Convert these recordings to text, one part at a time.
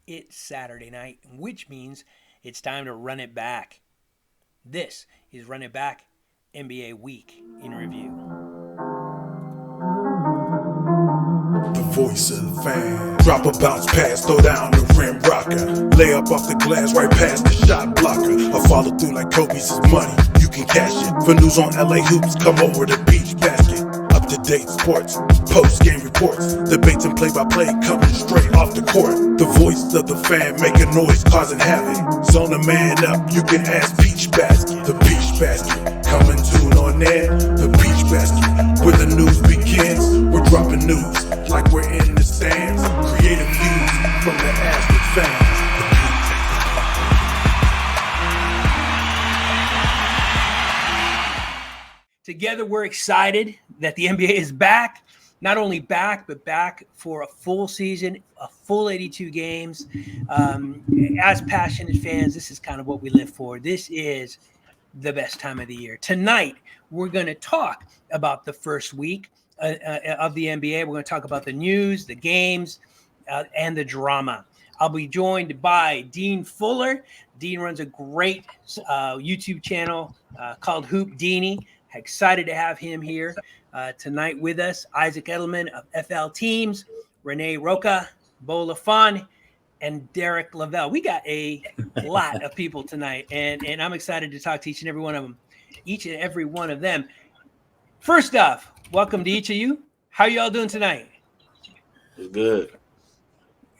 It's Saturday night, which means it's time to run it back. This is Run It Back NBA Week in Review. The voice of the fan. Drop a bounce pass, throw down the rim rocker. Lay up off the glass, right past the shot blocker. I follow through like Kobe's money, you can cash it. For news on LA hoops, come over to Beach Basket. Up to date sports, post game reports. Debates and play by play coming straight off the court. The voice of the fan making noise, causing havoc. Zone a man up, you can ask Peach Basket. The Peach Basket, coming soon on air. The Peach Basket, where the news begins. We're dropping news like we're in the stands. Creative views from the avid fans. Together, we're excited that the NBA is back. Not only back, but back for a full season, a full 82 games. As passionate fans, this is kind of what we live for. This is the best time of the year. Tonight, we're going to talk about the first week of the NBA. We're going to talk about the news, the games, and the drama. I'll be joined by Dean Fuller. Dean runs a great YouTube channel called Hoop Deanie. Excited to have him here tonight with us. Issac Edelman of FL Teams, Rene Rocha, Beau LaFon, and Derek Lavelle. We got a lot of people tonight, and I'm excited to talk to each and every one of them. First off, welcome to each of you. How you all doing tonight? Good.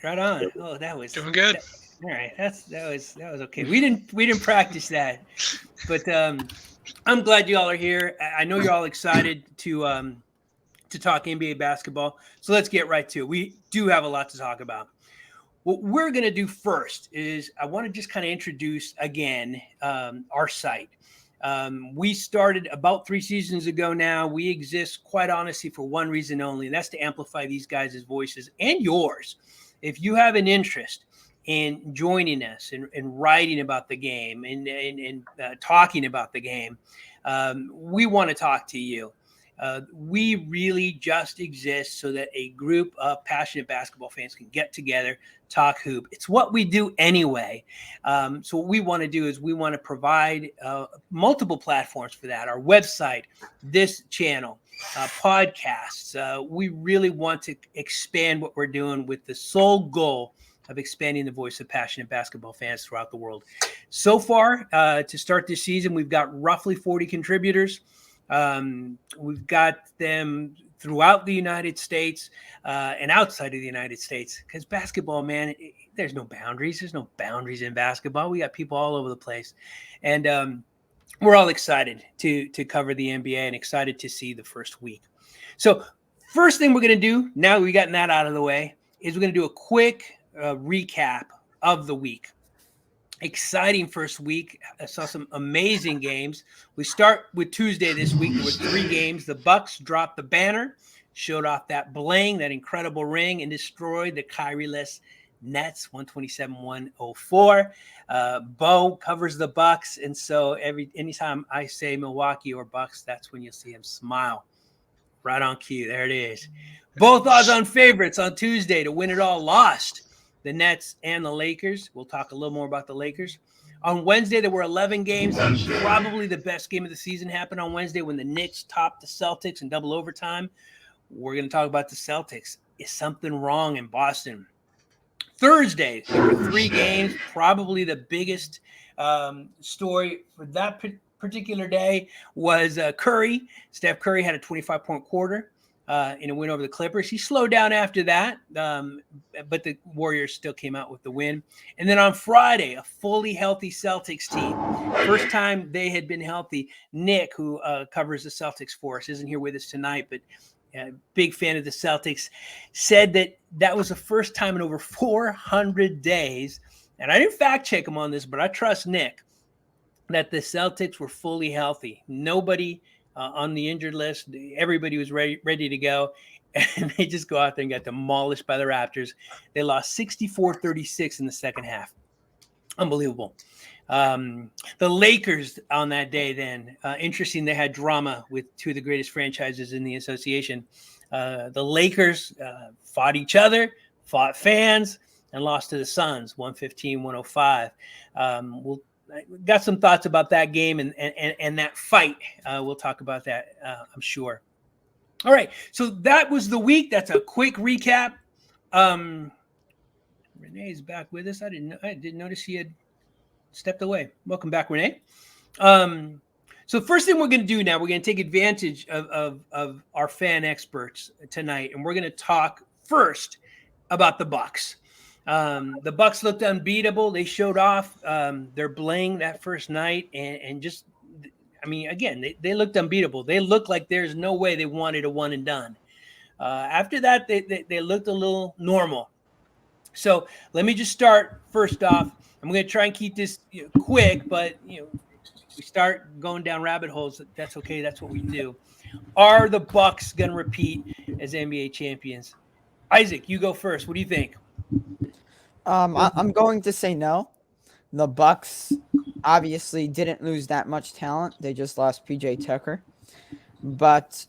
Right on. Oh, that was doing good. All right, that was okay. We didn't practice that, but I'm glad you all are here. I know you're all excited to talk NBA basketball. So let's get right to it. We do have a lot to talk about. What we're going to do first is I want to just kind of introduce again our site. We started about 3 seasons ago now. We exist, quite honestly, for one reason only, and that's to amplify these guys' voices and yours. If you have an interest in joining us and writing about the game and talking about the game, we want to talk to you. We really just exist so that a group of passionate basketball fans can get together, talk hoop. It's what we do anyway. So what we want to do is we want to provide multiple platforms for that. Our website, this channel, podcasts. We really want to expand what we're doing with the sole goal of expanding the voice of passionate basketball fans throughout the world. So far, to start this season, we've got roughly 40 contributors. We've got them throughout the United States and outside of the United States, because basketball, man, there's no boundaries. There's no boundaries in basketball. We got people all over the place. And we're all excited to cover the NBA and excited to see the first week. So first thing we're going to do, now we've gotten that out of the way, is we're going to do a quick recap of the week. Exciting first week. I saw some amazing games. We start with Tuesday this week. There were 3 games. The Bucks dropped the banner, showed off that bling, that incredible ring, and destroyed the Kyrie-less Nets, 127-104. Beau covers the Bucks, and so anytime I say Milwaukee or Bucks, that's when you'll see him smile. Right on cue. There it is. Both odds-on favorites on Tuesday to win it all lost. The Nets and the Lakers. We'll talk a little more about the Lakers. On Wednesday, there were 11 games. Probably the best game of the season happened on Wednesday when the Knicks topped the Celtics in double overtime. We're going to talk about the Celtics. Is something wrong in Boston? Thursday, there were 3 games. Probably the biggest story for that particular day was Curry. Steph Curry had a 25-point quarter in a win over the Clippers. He slowed down after that, but the Warriors still came out with the win. And then on Friday, a fully healthy Celtics team. First time they had been healthy. Nick, who covers the Celtics for us, isn't here with us tonight, but big fan of the Celtics, said that was the first time in over 400 days, and I didn't fact check him on this, but I trust Nick, that the Celtics were fully healthy. Nobody on the injured list. Everybody was ready to go, and they just go out there and got demolished by the Raptors. They lost 64-36 in the second half. Unbelievable. The Lakers on that day then, interesting, they had drama with 2 of the greatest franchises in the association. The Lakers fought each other, fought fans. and lost to the Suns 115-105. We'll got some thoughts about that game and that fight. We'll talk about that, I'm sure. All right, so that was the week. That's a quick recap. Rene is back with us. I didn't notice he had stepped away. Welcome back, Rene. So first thing we're going to do now, we're going to take advantage of our fan experts tonight, and we're going to talk first about the Bucks. The Bucks looked unbeatable. They showed off their bling that first night, and just, I mean, again, they looked unbeatable. They looked like there's no way they wanted a one and done. After that, they looked a little normal. So let me just start first off. I'm going to try and keep this quick, but we start going down rabbit holes. That's okay. That's what we do. Are the Bucks going to repeat as NBA champions? Isaac, you go first. What do you think? I'm going to say no. The Bucks obviously didn't lose that much talent. They just lost PJ Tucker. But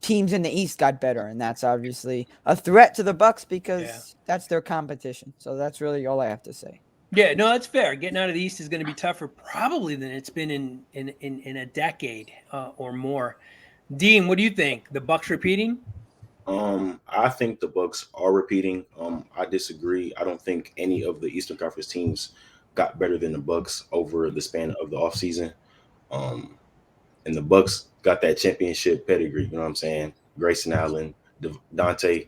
teams in the East got better, and that's obviously a threat to the Bucks because that's their competition. So that's really all I have to say. Yeah, no, that's fair. Getting out of the East is going to be tougher probably than it's been in a decade or more. Dean, what do you think? The Bucks repeating? I think the Bucks are repeating. I disagree. I don't think any of the Eastern Conference teams got better than the Bucks over the span of the offseason. And the Bucks got that championship pedigree, you know what I'm saying? Grayson Allen, Dante, I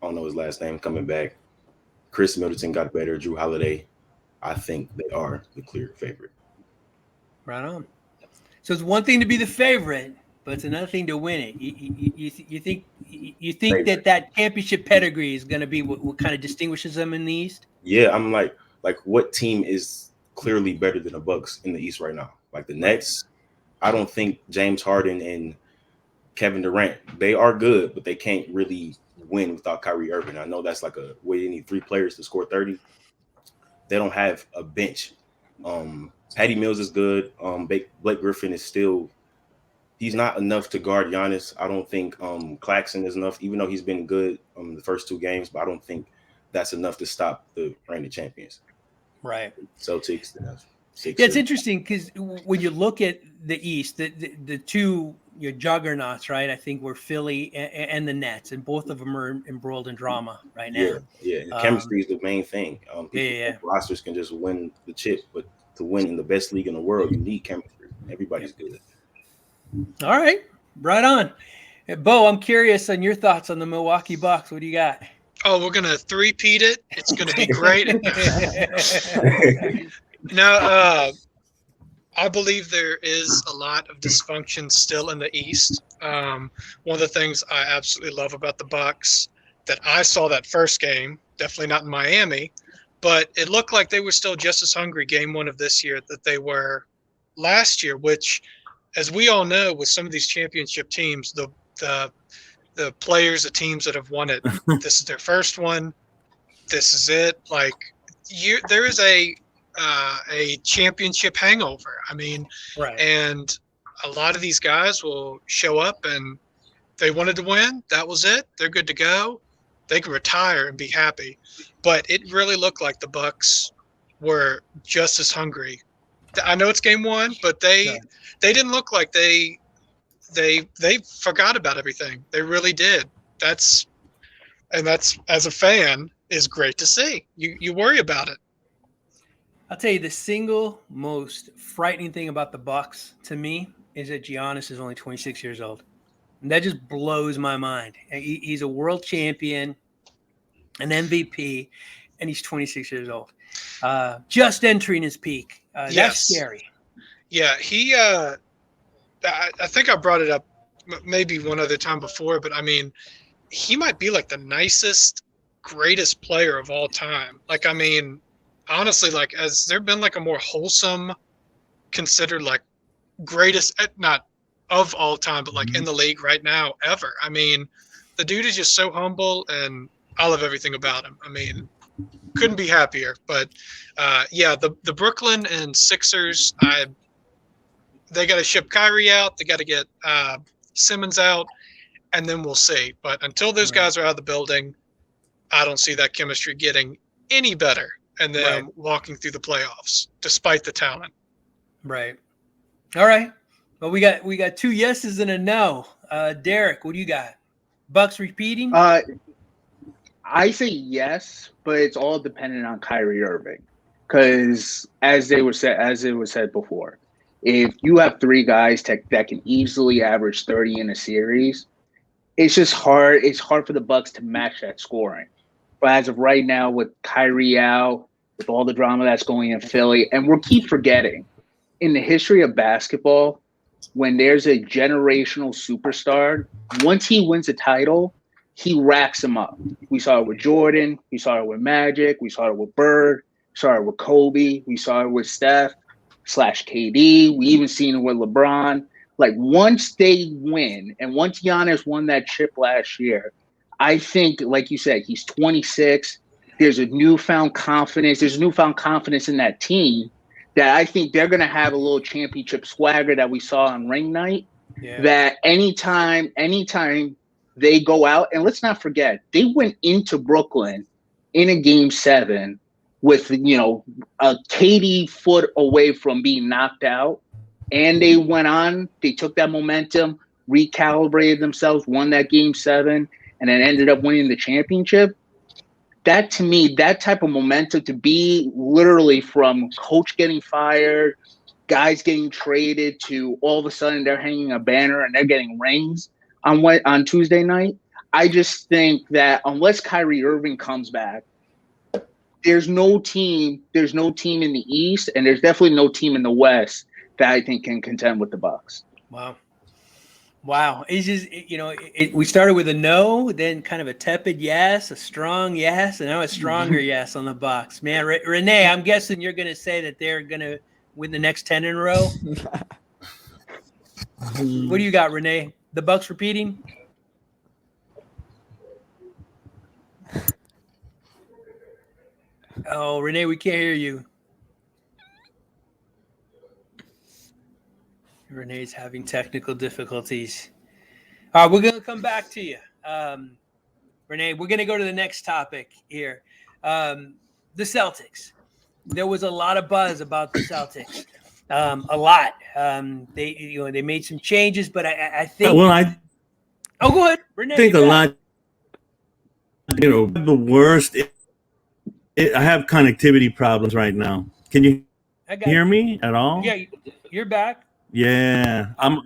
don't know his last name, coming back. Chris Middleton got better, Drew Holiday. I think they are the clear favorite. Right on. So it's one thing to be the favorite, but it's another thing to win it. You think that championship pedigree is going to be what kind of distinguishes them in the East? Yeah, I'm like what team is clearly better than the Bucks in the East right now? Like the Nets, I don't think James Harden and Kevin Durant, they are good, but they can't really win without Kyrie Irving. I know that's like they need 3 players to score 30. They don't have a bench. Patty Mills is good. Blake Griffin is still – he's not enough to guard Giannis. I don't think Claxton is enough, even though he's been good the first 2 games, but I don't think that's enough to stop the reigning champions. Right. Celtics. Yeah, it's interesting because when you look at the East, the two juggernauts, right? I think were Philly and the Nets, and both of them are embroiled in drama right now. Yeah. Chemistry is the main thing. Rosters can just win the chip, but to win in the best league in the world, you need chemistry. Everybody's good. All right, right on. Beau, I'm curious on your thoughts on the Milwaukee Bucks. What do you got? Oh, we're gonna three-peat it. It's gonna be great. No, I believe there is a lot of dysfunction still in the East. One of the things I absolutely love about the Bucks that I saw that first game, definitely not in Miami, but it looked like they were still just as hungry game 1 of this year that they were last year, which, as we all know, with some of these championship teams, the players, the teams that have won it, this is their first one. This is it. Like there is a championship hangover. I mean, right. And a lot of these guys will show up and they wanted to win. That was it. They're good to go. They can retire and be happy. But it really looked like the Bucks were just as hungry. I know it's game 1, but they didn't look like they forgot about everything. They really did. That's as a fan is great to see. You worry about it. I'll tell you the single most frightening thing about the Bucks to me is that Giannis is only 26 years old. And that just blows my mind. He's a world champion, an MVP, and he's 26 years old. Just entering his peak. That's scary. Yeah, he I think I brought it up maybe one other time before, but I mean, he might be like the nicest, greatest player of all time. Like, I mean, honestly, like, has there been like a more wholesome, considered like greatest, not of all time, but like in the league right now ever? I mean, the dude is just so humble, and I love everything about him. I mean, couldn't be happier. But the Brooklyn and Sixers, they got to ship Kyrie out. They got to get Simmons out, and then we'll see. But until those guys are out of the building, I don't see that chemistry getting any better and them walking through the playoffs, despite the talent. Right. All right. Well, we got 2 yeses and a no. Derek, what do you got? Bucks repeating? I say yes, but it's all dependent on Kyrie Irving. Because as it was said before, if you have 3 guys that can easily average 30 in a series, it's just hard. It's hard for the Bucks to match that scoring. But as of right now, with Kyrie out, with all the drama that's going in Philly, and we'll keep forgetting, in the history of basketball, when there's a generational superstar, once he wins a title, he racks them up. We saw it with Jordan. We saw it with Magic. We saw it with Bird. We saw it with Kobe. We saw it with Steph / KD. We even seen it with LeBron. Like, once they win, and once Giannis won that chip last year, I think, like you said, he's 26. There's a newfound confidence. There's newfound confidence in that team that I think they're going to have a little championship swagger that we saw on ring night. Yeah. That anytime they go out, and let's not forget, they went into Brooklyn in a game 7 with, a KD foot away from being knocked out. And they went on, they took that momentum, recalibrated themselves, won that game 7, and then ended up winning the championship. That, to me, that type of momentum, to be literally from coach getting fired, guys getting traded, to all of a sudden they're hanging a banner and they're getting rings on Tuesday night. I just think that unless Kyrie Irving comes back, there's no team in the East, and there's definitely no team in the West that I think can contend with the Bucks. Wow. It's just, we started with a no, then kind of a tepid yes, a strong yes, and now a stronger yes on the Bucks. Man, Rene, I'm guessing you're going to say that they're going to win the next 10 in a row. What do you got, Rene? The Bucks repeating? Oh, Rene, we can't hear you. Renee's having technical difficulties. All right, we're going to come back to you. Rene, we're going to go to the next topic here. The Celtics. There was a lot of buzz about the Celtics. A lot. They made some changes, but I think. Oh, go ahead, Rene. I think a lot. The worst. I have connectivity problems right now. Can you hear me at all? Yeah, you're back. Yeah, I'm.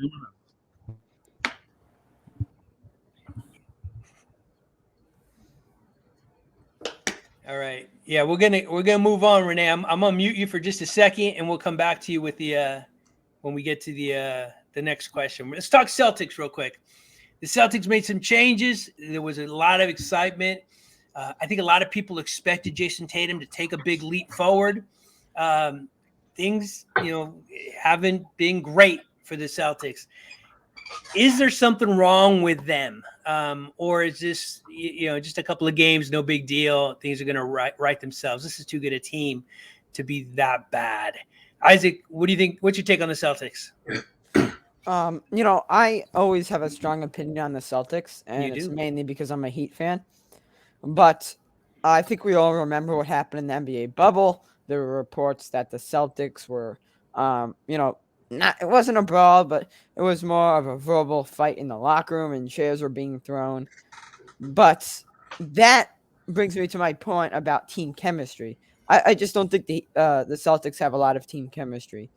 All right. Yeah, we're gonna move on, Rene. I'm gonna mute you for just a second, and we'll come back to you with the when we get to the next question. Let's talk Celtics real quick. The Celtics made some changes. There was a lot of excitement. I think a lot of people expected Jason Tatum to take a big leap forward. Things, haven't been great for the Celtics. Is there something wrong with them? Or is this, just a couple of games, no big deal. Things are going to right themselves. This is too good a team to be that bad. Isaac, what do you think? What's your take on the Celtics? I always have a strong opinion on the Celtics, and it's mainly because I'm a Heat fan. But I think we all remember what happened in the NBA bubble. There were reports that the Celtics were, it wasn't a brawl, but it was more of a verbal fight in the locker room, and chairs were being thrown. But that brings me to my point about team chemistry. I just don't think the Celtics have a lot of team chemistry.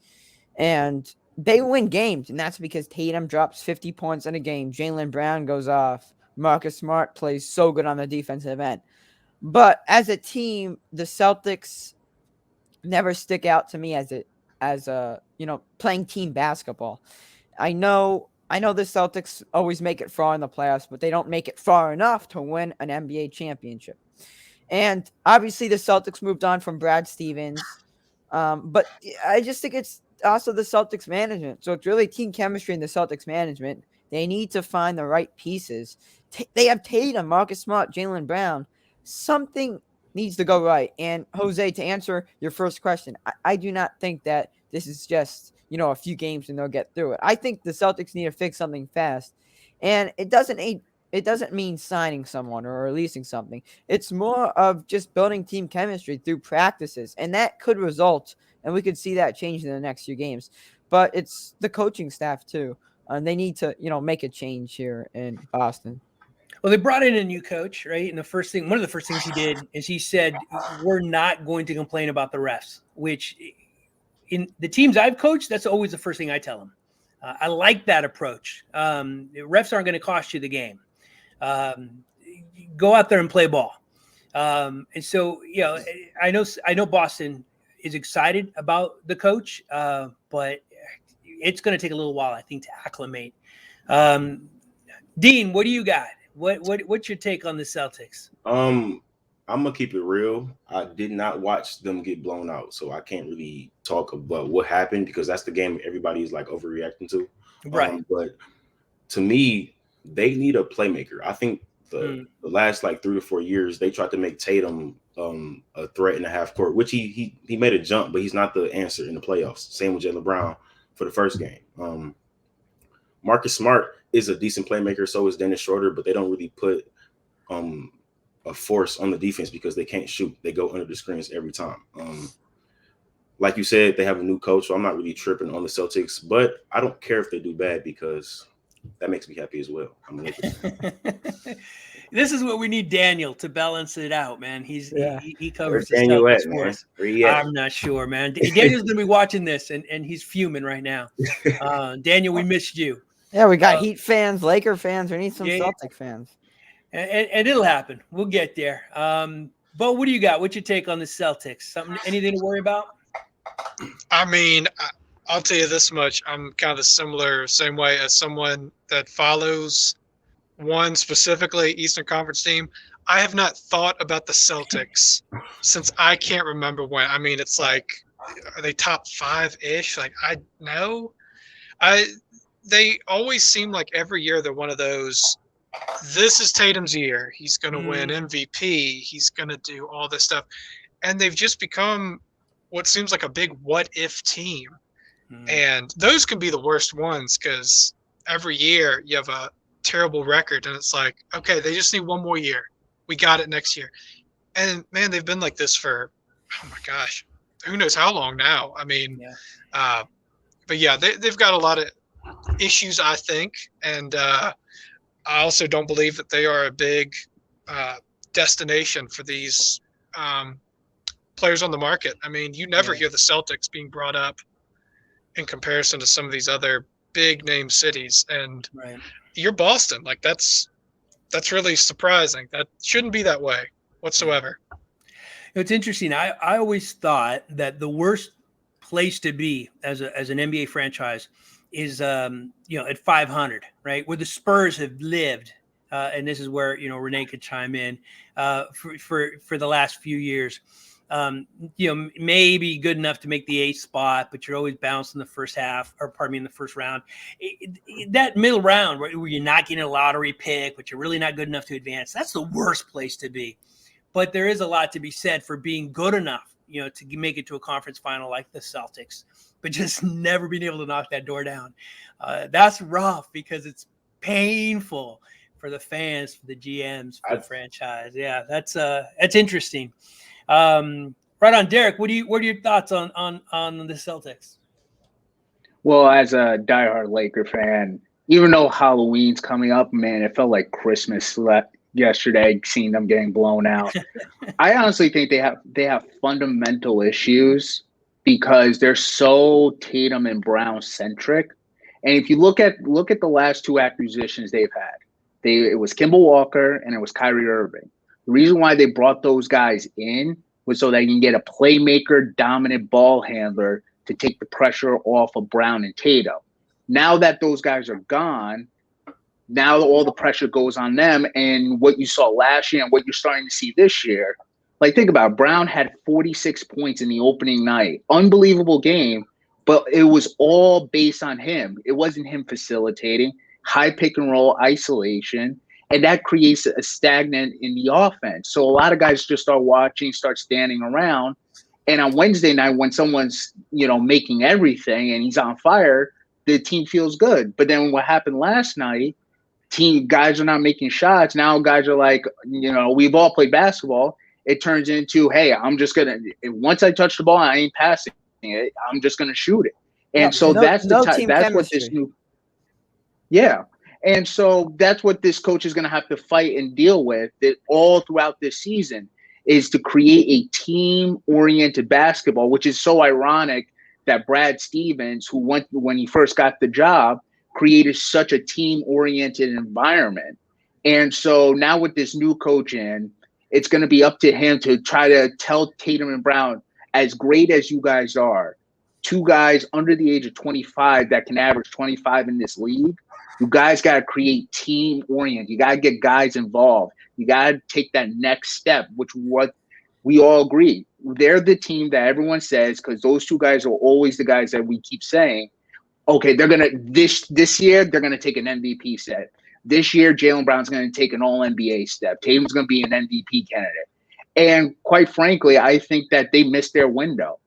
And they win games, and that's because Tatum drops 50 points in a game. Jaylen Brown goes off. Marcus Smart plays so good on the defensive end. But as a team, the Celtics never stick out to me as playing team basketball. I know the Celtics always make it far in the playoffs, but they don't make it far enough to win an NBA championship. And obviously the Celtics moved on from Brad Stevens. But I just think it's also the Celtics management. So it's really team chemistry in the Celtics management. They need to find the right pieces. They have Tatum, Marcus Smart, Jaylen Brown. Something needs to go right. And Jose, to answer your first question, I do not think that this is just, a few games and they'll get through it. I think the Celtics need to fix something fast. And it doesn't it doesn't mean signing someone or releasing something. It's more of just building team chemistry through practices, and that could result, and we could see that change in the next few games. But it's the coaching staff too, and they need to, make a change here in Boston. Well, they brought in a new coach, right? And one of the first things he did is he said, "We're not going to complain about the refs," which in the teams I've coached, that's always the first thing I tell them. I like that approach. Refs aren't going to cost you the game. Go out there and play ball. And so, I know Boston is excited about the coach, but it's going to take a little while, I think, to acclimate. Dean, what do you got? What's your take on the Celtics? I'm gonna keep it real. I did not watch them get blown out, so I can't really talk about what happened because that's the game everybody's like overreacting to. Right. But to me, they need a playmaker. I think the last like 3 or 4 years they tried to make Tatum a threat in the half court, which he made a jump, but he's not the answer in the playoffs. Same with Jaylen Brown for the first game. Marcus Smart is a decent playmaker, so is Dennis Schroeder, but they don't really put a force on the defense because they can't shoot. They go under the screens every time. Like you said, they have a new coach, so I'm not really tripping on the Celtics, but I don't care if they do bad because that makes me happy as well. I'm a This is what we need Daniel to balance it out, man. He covers the Daniel Celtics for us. I'm not sure, man. Daniel's going to be watching this, and he's fuming right now. Daniel, we missed you. Yeah, we got Heat fans, Laker fans. We need some Celtic fans. And it'll happen. We'll get there. Bo, what do you got? What's your take on the Celtics? Anything to worry about? I mean, I'll tell you this much. I'm kind of same way as someone that follows one specifically Eastern Conference team. I have not thought about the Celtics since I can't remember when. I mean, it's like, are they top 5-ish? Like, I know. They always seem like every year they're one of those, this is Tatum's year. He's going to win MVP. He's going to do all this stuff. And they've just become what seems like a big what-if team. And those can be the worst ones because every year you have a terrible record and it's like, okay, they just need one more year. We got it next year. And, man, they've been like this for, oh, my gosh, who knows how long now. I mean, but, yeah, they've got a lot of issues, I think. And I also don't believe that they are a big destination for these players on the market. I mean, you never hear the Celtics being brought up in comparison to some of these other big name cities. And you're Boston. Like that's really surprising. That shouldn't be that way whatsoever. It's interesting. I always thought that the worst place to be as an NBA franchise is at 500, right, where the Spurs have lived, and this is where Rene could chime in for the last few years. Maybe good enough to make the 8th spot, but you're always bounced in the first in the first round. That middle round where you're not getting a lottery pick, but you're really not good enough to advance. That's the worst place to be. But there is a lot to be said for being good enough, to make it to a conference final like the Celtics, but just never being able to knock that door down. That's rough because it's painful for the fans, for the GMs, for the franchise. Yeah, that's interesting. Right on, Derek. What are your thoughts on the Celtics? Well, as a diehard Laker fan, even though Halloween's coming up, man, it felt like Christmas yesterday, seeing them getting blown out. I honestly think they have fundamental issues because they're so Tatum and Brown centric. And if you look at the last 2 acquisitions they've had, it was Kemba Walker and it was Kyrie Irving. The reason why they brought those guys in was so they can get a playmaker, dominant ball handler to take the pressure off of Brown and Tatum. Now that those guys are gone, now all the pressure goes on them. And what you saw last year and what you're starting to see this year, like think about it, Brown had 46 points in the opening night. Unbelievable game, but it was all based on him. It wasn't him facilitating, high pick and roll isolation. And that creates a stagnant in the offense. So a lot of guys just start watching, start standing around. And on Wednesday night, when someone's, making everything and he's on fire, the team feels good. But then what happened last night, guys are not making shots. Now guys are like, we've all played basketball. It turns into, hey, I'm just gonna, once I touch the ball, I ain't passing it. I'm just gonna shoot it. And so that's that's what this new, yeah. And so that's what this coach is gonna have to fight and deal with that all throughout this season, is to create a team-oriented basketball, which is so ironic that Brad Stevens, who when he first got the job, created such a team-oriented environment. And so now with this new coach in, it's going to be up to him to try to tell Tatum and Brown, as great as you guys are, two guys under the age of 25 that can average 25 in this league, you guys got to create team-oriented. You got to get guys involved. You got to take that next step, which what we all agree. They're the team that everyone says, because those two guys are always the guys that we keep saying, okay, they're going to this year, they're going to take an MVP step. This year, Jaylen Brown's going to take an all-NBA step. Tatum's going to be an MVP candidate. And quite frankly, I think that they missed their window.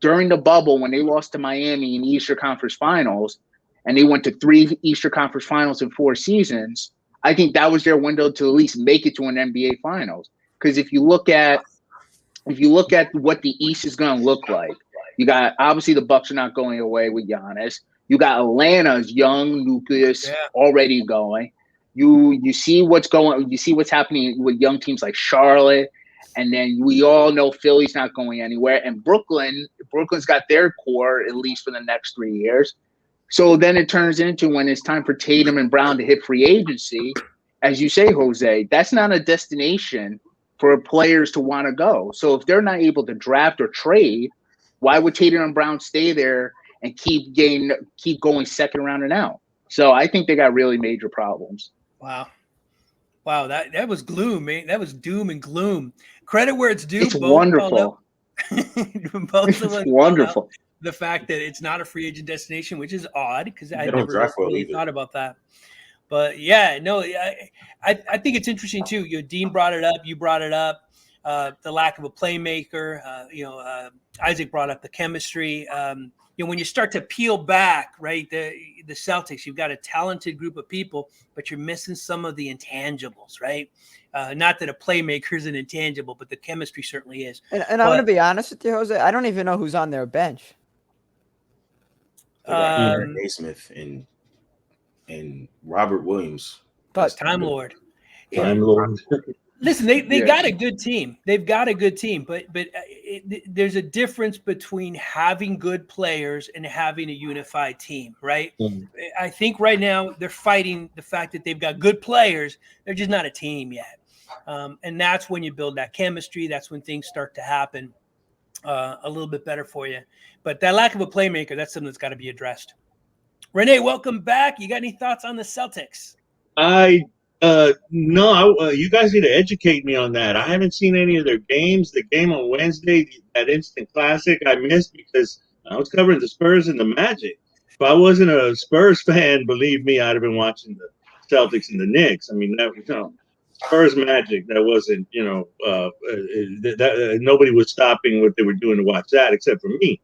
During the bubble, when they lost to Miami in the Eastern Conference Finals, and they went to 3 Eastern Conference Finals in 4 seasons, I think that was their window to at least make it to an NBA Finals. Because if you look at what the East is going to look like, you got, obviously the Bucks are not going away with Giannis. You got Atlanta's young nucleus already going. You see what's going. You see what's happening with young teams like Charlotte, and then we all know Philly's not going anywhere. And Brooklyn's got their core at least for the next 3 years. So then it turns into, when it's time for Tatum and Brown to hit free agency, as you say, Jose, that's not a destination for players to want to go. So if they're not able to draft or trade, why would Tatum and Brown stay there and keep going second round and out? So I think they got really major problems. Wow, that was gloom, man. That was doom and gloom. Credit where it's due. It's wonderful. It's wonderful. The fact that it's not a free agent destination, which is odd, because I never really thought about that. But yeah, no, I think it's interesting too. Dean brought it up. You brought it up. The lack of a playmaker. Isaac brought up the chemistry. When you start to peel back, right, the Celtics, you've got a talented group of people, but you're missing some of the intangibles, right? Not that a playmaker is an intangible, but the chemistry certainly is. And I'm going to be honest with you, Jose. I don't even know who's on their bench. Naismith and Robert Williams. But Time Lord. Time Lord. Listen, they got a good team. They've got a good team, but there's a difference between having good players and having a unified team, right? Mm-hmm. I think right now they're fighting the fact that they've got good players. They're just not a team yet. And that's when you build that chemistry. That's when things start to happen a little bit better for you. But that lack of a playmaker, that's something that's got to be addressed. Rene, welcome back. You got any thoughts on the Celtics? No, you guys need to educate me on that. I haven't seen any of their games. The game on Wednesday, that instant classic, I missed because I was covering the Spurs and the Magic. If I wasn't a Spurs fan, believe me, I'd have been watching the Celtics and the Knicks. I mean, that Spurs Magic, that wasn't, nobody was stopping what they were doing to watch that except for me.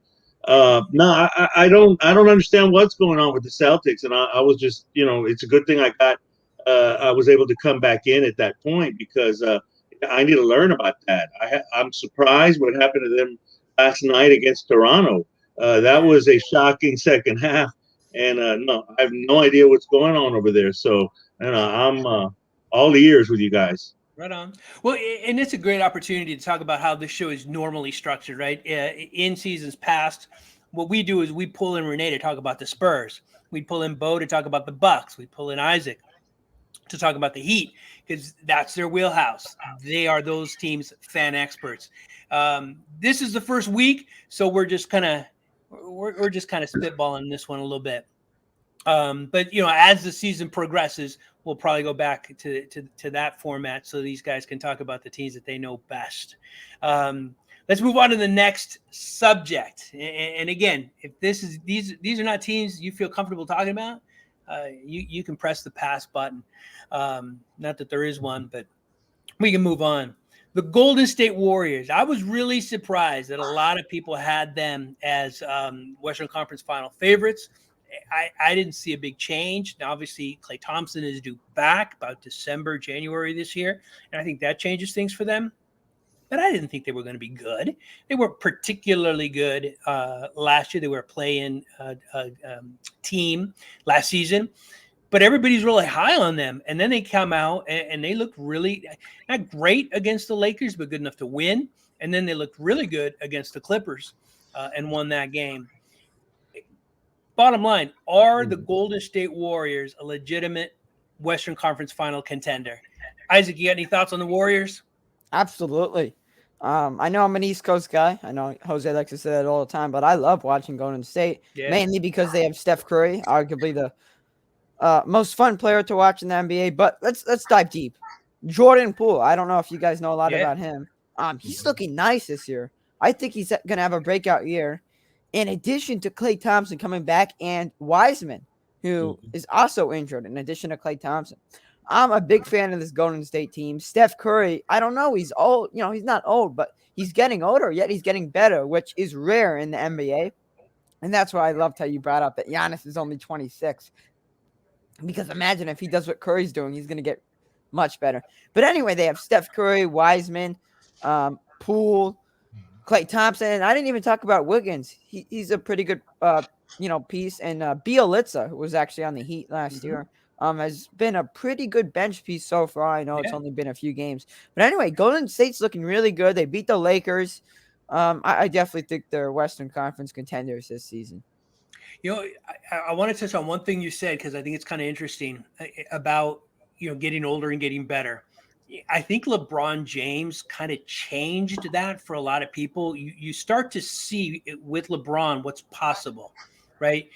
No, I don't understand what's going on with the Celtics, and I was just, it's a good thing I was able to come back in at that point because I need to learn about that. I'm surprised what happened to them last night against Toronto. That was a shocking second half, and no, I have no idea what's going on over there. So, I'm all ears with you guys. Right on. Well, and it's a great opportunity to talk about how this show is normally structured, right? In seasons past, what we do is we pull in Rene to talk about the Spurs. We pull in Beau to talk about the Bucks. We pull in Isaac to talk about the Heat because that's their wheelhouse. They are those teams' fan experts. This is the first week, so we're just kind of spitballing this one a little bit. But as the season progresses, we'll probably go back to that format so these guys can talk about the teams that they know best. Let's move on to the next subject. And again, if these are not teams you feel comfortable talking about, you can press the pass button. Not that there is one, but we can move on. The Golden State Warriors. I was really surprised that a lot of people had them as Western Conference Final favorites. I didn't see a big change. Now, obviously, Klay Thompson is due back about December, January this year, and I think that changes things for them. But I didn't think they were going to be good. They were particularly good last year. They were a play-in team last season, but everybody's really high on them. And then they come out and they looked really not great against the Lakers, but good enough to win. And then they looked really good against the Clippers and won that game. Bottom line, are the Golden State Warriors a legitimate Western Conference final contender? Isaac, you got any thoughts on the Warriors? Absolutely. I know I'm an East Coast guy. I know Jose likes to say that all the time, but I love watching Golden State, mainly because they have Steph Curry, arguably the most fun player to watch in the NBA. But let's dive deep. Jordan Poole. I don't know if you guys know a lot about him. He's looking nice this year. I think he's going to have a breakout year. In addition to Klay Thompson coming back and Wiseman, who is also injured, in addition to Klay Thompson. I'm a big fan of this Golden State team. Steph Curry, I don't know. He's old. You know, he's not old, but he's getting older, yet he's getting better, which is rare in the NBA. And that's why I loved how you brought up that Giannis is only 26. Because imagine if he does what Curry's doing, he's going to get much better. But anyway, they have Steph Curry, Wiseman, Poole, Klay Thompson. I didn't even talk about Wiggins. He's a pretty good, piece. And Bielitsa, who was actually on the Heat last year, has been a pretty good bench piece so far. I know it's only been a few games. But anyway, Golden State's looking really good. They beat the Lakers. I definitely think they're Western Conference contenders this season. You know, I want to touch on one thing you said because I think it's kind of interesting about, getting older and getting better. I think LeBron James kind of changed that for a lot of people. You start to see with LeBron what's possible, right?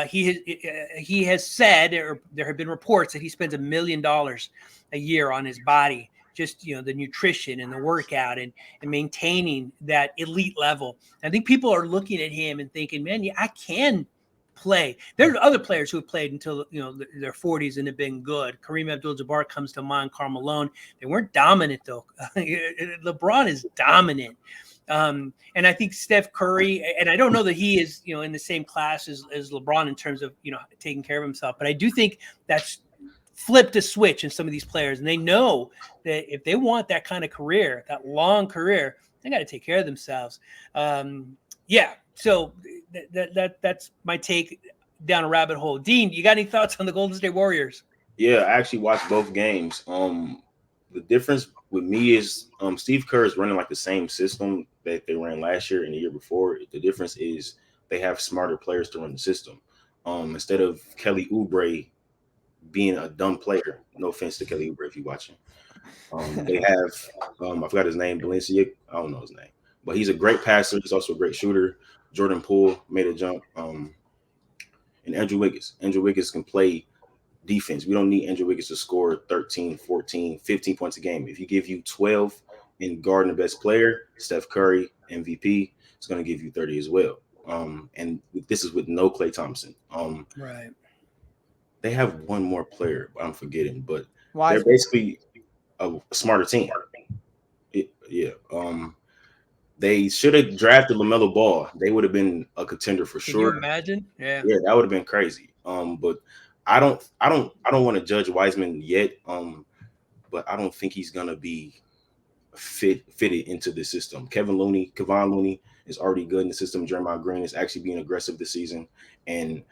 He has said, or there have been reports that he spends $1 million a year on his body, just the nutrition and the workout and maintaining that elite level. I think people are looking at him and thinking, man, I can play. There are other players who have played until their 40s and have been good. Kareem Abdul-Jabbar comes to mind. Karl Malone. They weren't dominant though. LeBron is dominant. And I think Steph Curry, and I don't know that he is, in the same class as LeBron in terms of, taking care of himself, but I do think that's flipped a switch in some of these players. And they know that if they want that kind of career, that long career, they got to take care of themselves. So that's my take down a rabbit hole. Dean, you got any thoughts on the Golden State Warriors? Yeah, I actually watched both games. The difference with me is Steve Kerr is running like the same system that they ran last year and the year before. The difference is they have smarter players to run the system. Instead of Kelly Oubre being a dumb player, no offense to Kelly Oubre if you're watching, they have I forgot his name, Valencia. I don't know his name, but he's a great passer. He's also a great shooter. Jordan Poole made a jump. And Andrew Wiggins. Andrew Wiggins can play defense. We don't need Andrew Wiggins to score 13, 14, 15 points a game. If you give you 12 and guard the best player, Steph Curry, MVP, it's going to give you 30 as well. And this is with no Klay Thompson. Right. They have one more player, I'm forgetting, but Wiseman. They're basically a smarter team. They should have drafted LaMelo Ball. They would have been a contender for sure. Can you imagine? Yeah, that would have been crazy. But I don't want to judge Wiseman yet. But I don't think he's gonna be fitted into the system. Kevon Looney is already good in the system. Jeremiah Green is actually being aggressive this season. And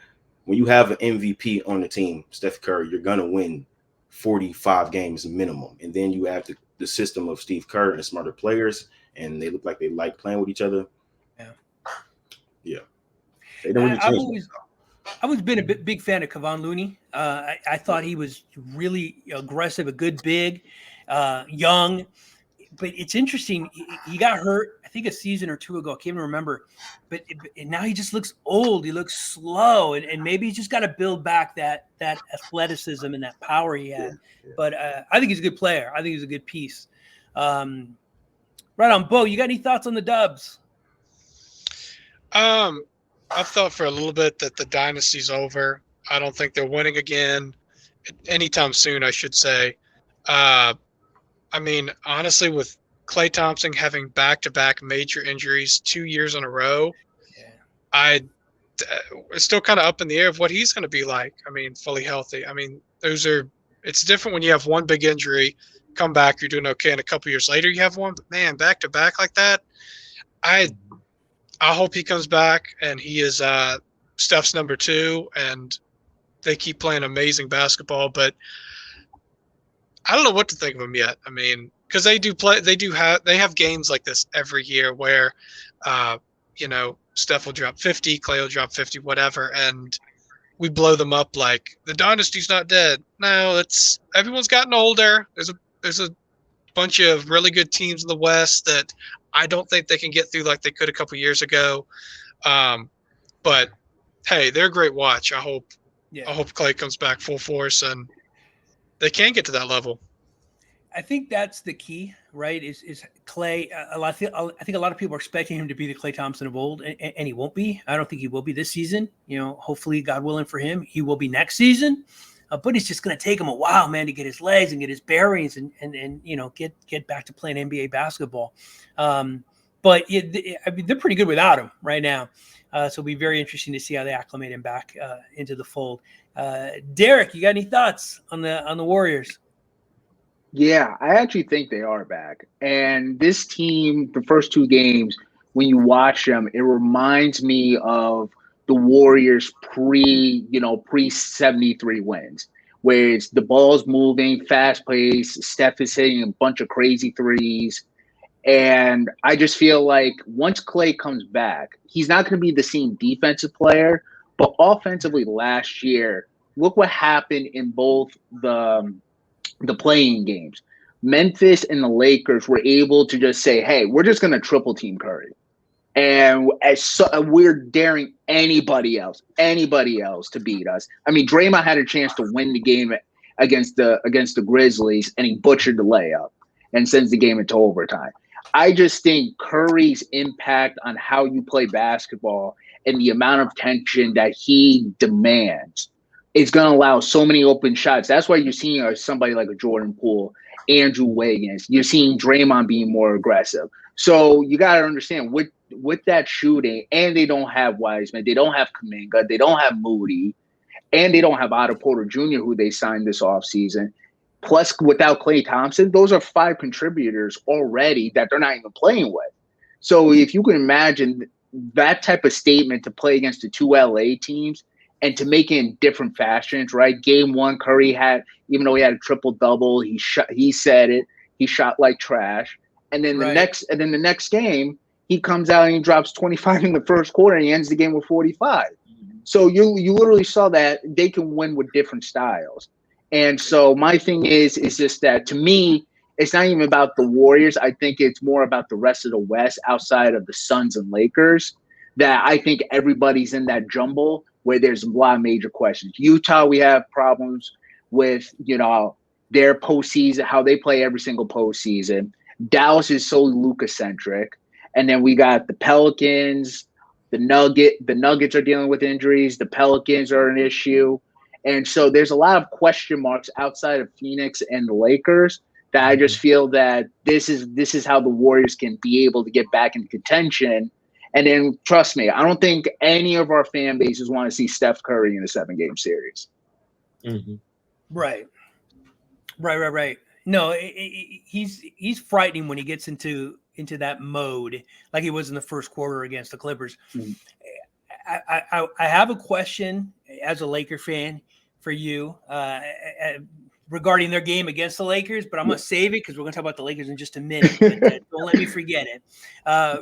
when you have an MVP on the team, Steph Curry, you're gonna win 45 games minimum. And then you have the system of Steve Kerr and smarter players, and they look like they like playing with each other. Yeah. They don't really change. I've always been a big fan of Kevon Looney. I thought he was really aggressive, a good big, young. But it's interesting. He got hurt, I think, a season or two ago. I can't even remember. But now he just looks old. He looks slow. And maybe he's just got to build back that athleticism and that power he had. Yeah. But I think he's a good player. I think he's a good piece. Right on. Beau, you got any thoughts on the Dubs? I've thought for a little bit that the dynasty's over. I don't think they're winning again anytime soon, I should say. I mean, honestly, with Klay Thompson having back-to-back major injuries 2 years in a row, I it's still kind of up in the air of what he's going to be like. I mean, fully healthy. I mean, it's different when you have one big injury, come back, you're doing okay, and a couple years later you have one. But man, back to back like that, I hope he comes back and he is Steph's number 2, and they keep playing amazing basketball. But I don't know what to think of him yet. I mean, because they have games like this every year where, Steph will drop 50, Clay will drop 50, whatever, and we blow them up like the dynasty's not dead. No, everyone's gotten older. There's a bunch of really good teams in the West that I don't think they can get through like they could a couple years ago. But hey, they're a great watch. I hope Clay comes back full force and they can get to that level. I think that's the key, right? Is Clay? I think a lot of people are expecting him to be the Klay Thompson of old, and he won't be. I don't think he will be this season. Hopefully, God willing for him, he will be next season. But it's just going to take him a while, man, to get his legs and get his bearings and get back to playing NBA basketball. But they're pretty good without him right now. So it'll be very interesting to see how they acclimate him back into the fold. Derek, you got any thoughts on the Warriors? Yeah, I actually think they are back. And this team, the first 2 games, when you watch them, it reminds me of the Warriors pre-73 wins, where it's the ball's moving, fast pace, Steph is hitting a bunch of crazy threes. And I just feel like once Clay comes back, he's not going to be the same defensive player, but offensively last year, look what happened in both the playing games. Memphis and the Lakers were able to just say, hey, we're just going to triple team Curry. And we're daring anybody else to beat us. I mean, Draymond had a chance to win the game against the Grizzlies, and he butchered the layup and sends the game into overtime. I just think Curry's impact on how you play basketball and the amount of tension that he demands is going to allow so many open shots. That's why you're seeing somebody like a Jordan Poole, Andrew Wiggins. You're seeing Draymond being more aggressive. So you got to understand with that shooting, and they don't have Wiseman, they don't have Kuminga, they don't have Moody, and they don't have Otto Porter Jr., who they signed this offseason. Plus, without Klay Thompson, those are 5 contributors already that they're not even playing with. So if you can imagine that type of statement to play against the 2 LA teams and to make it in different fashions, right? Game 1, Curry had, even though he had a triple-double, he said it, he shot like trash. And then the next game, he comes out and he drops 25 in the first quarter and he ends the game with 45. So you literally saw that they can win with different styles. And so my thing is just that, to me, it's not even about the Warriors. I think it's more about the rest of the West outside of the Suns and Lakers, that I think everybody's in that jumble where there's a lot of major questions. Utah, we have problems with, their postseason, how they play every single postseason. Dallas is so Luka-centric. And then we got the Pelicans, the Nuggets are dealing with injuries. The Pelicans are an issue. And so there's a lot of question marks outside of Phoenix and the Lakers that I just feel that this is how the Warriors can be able to get back into contention. And then trust me, I don't think any of our fan bases want to see Steph Curry in a 7-game series. Mm-hmm. Right. No, he's frightening when he gets into that mode, like he was in the first quarter against the Clippers. Mm-hmm. I have a question as a Laker fan for you regarding their game against the Lakers, but I'm going to save it because we're going to talk about the Lakers in just a minute. But, don't let me forget it.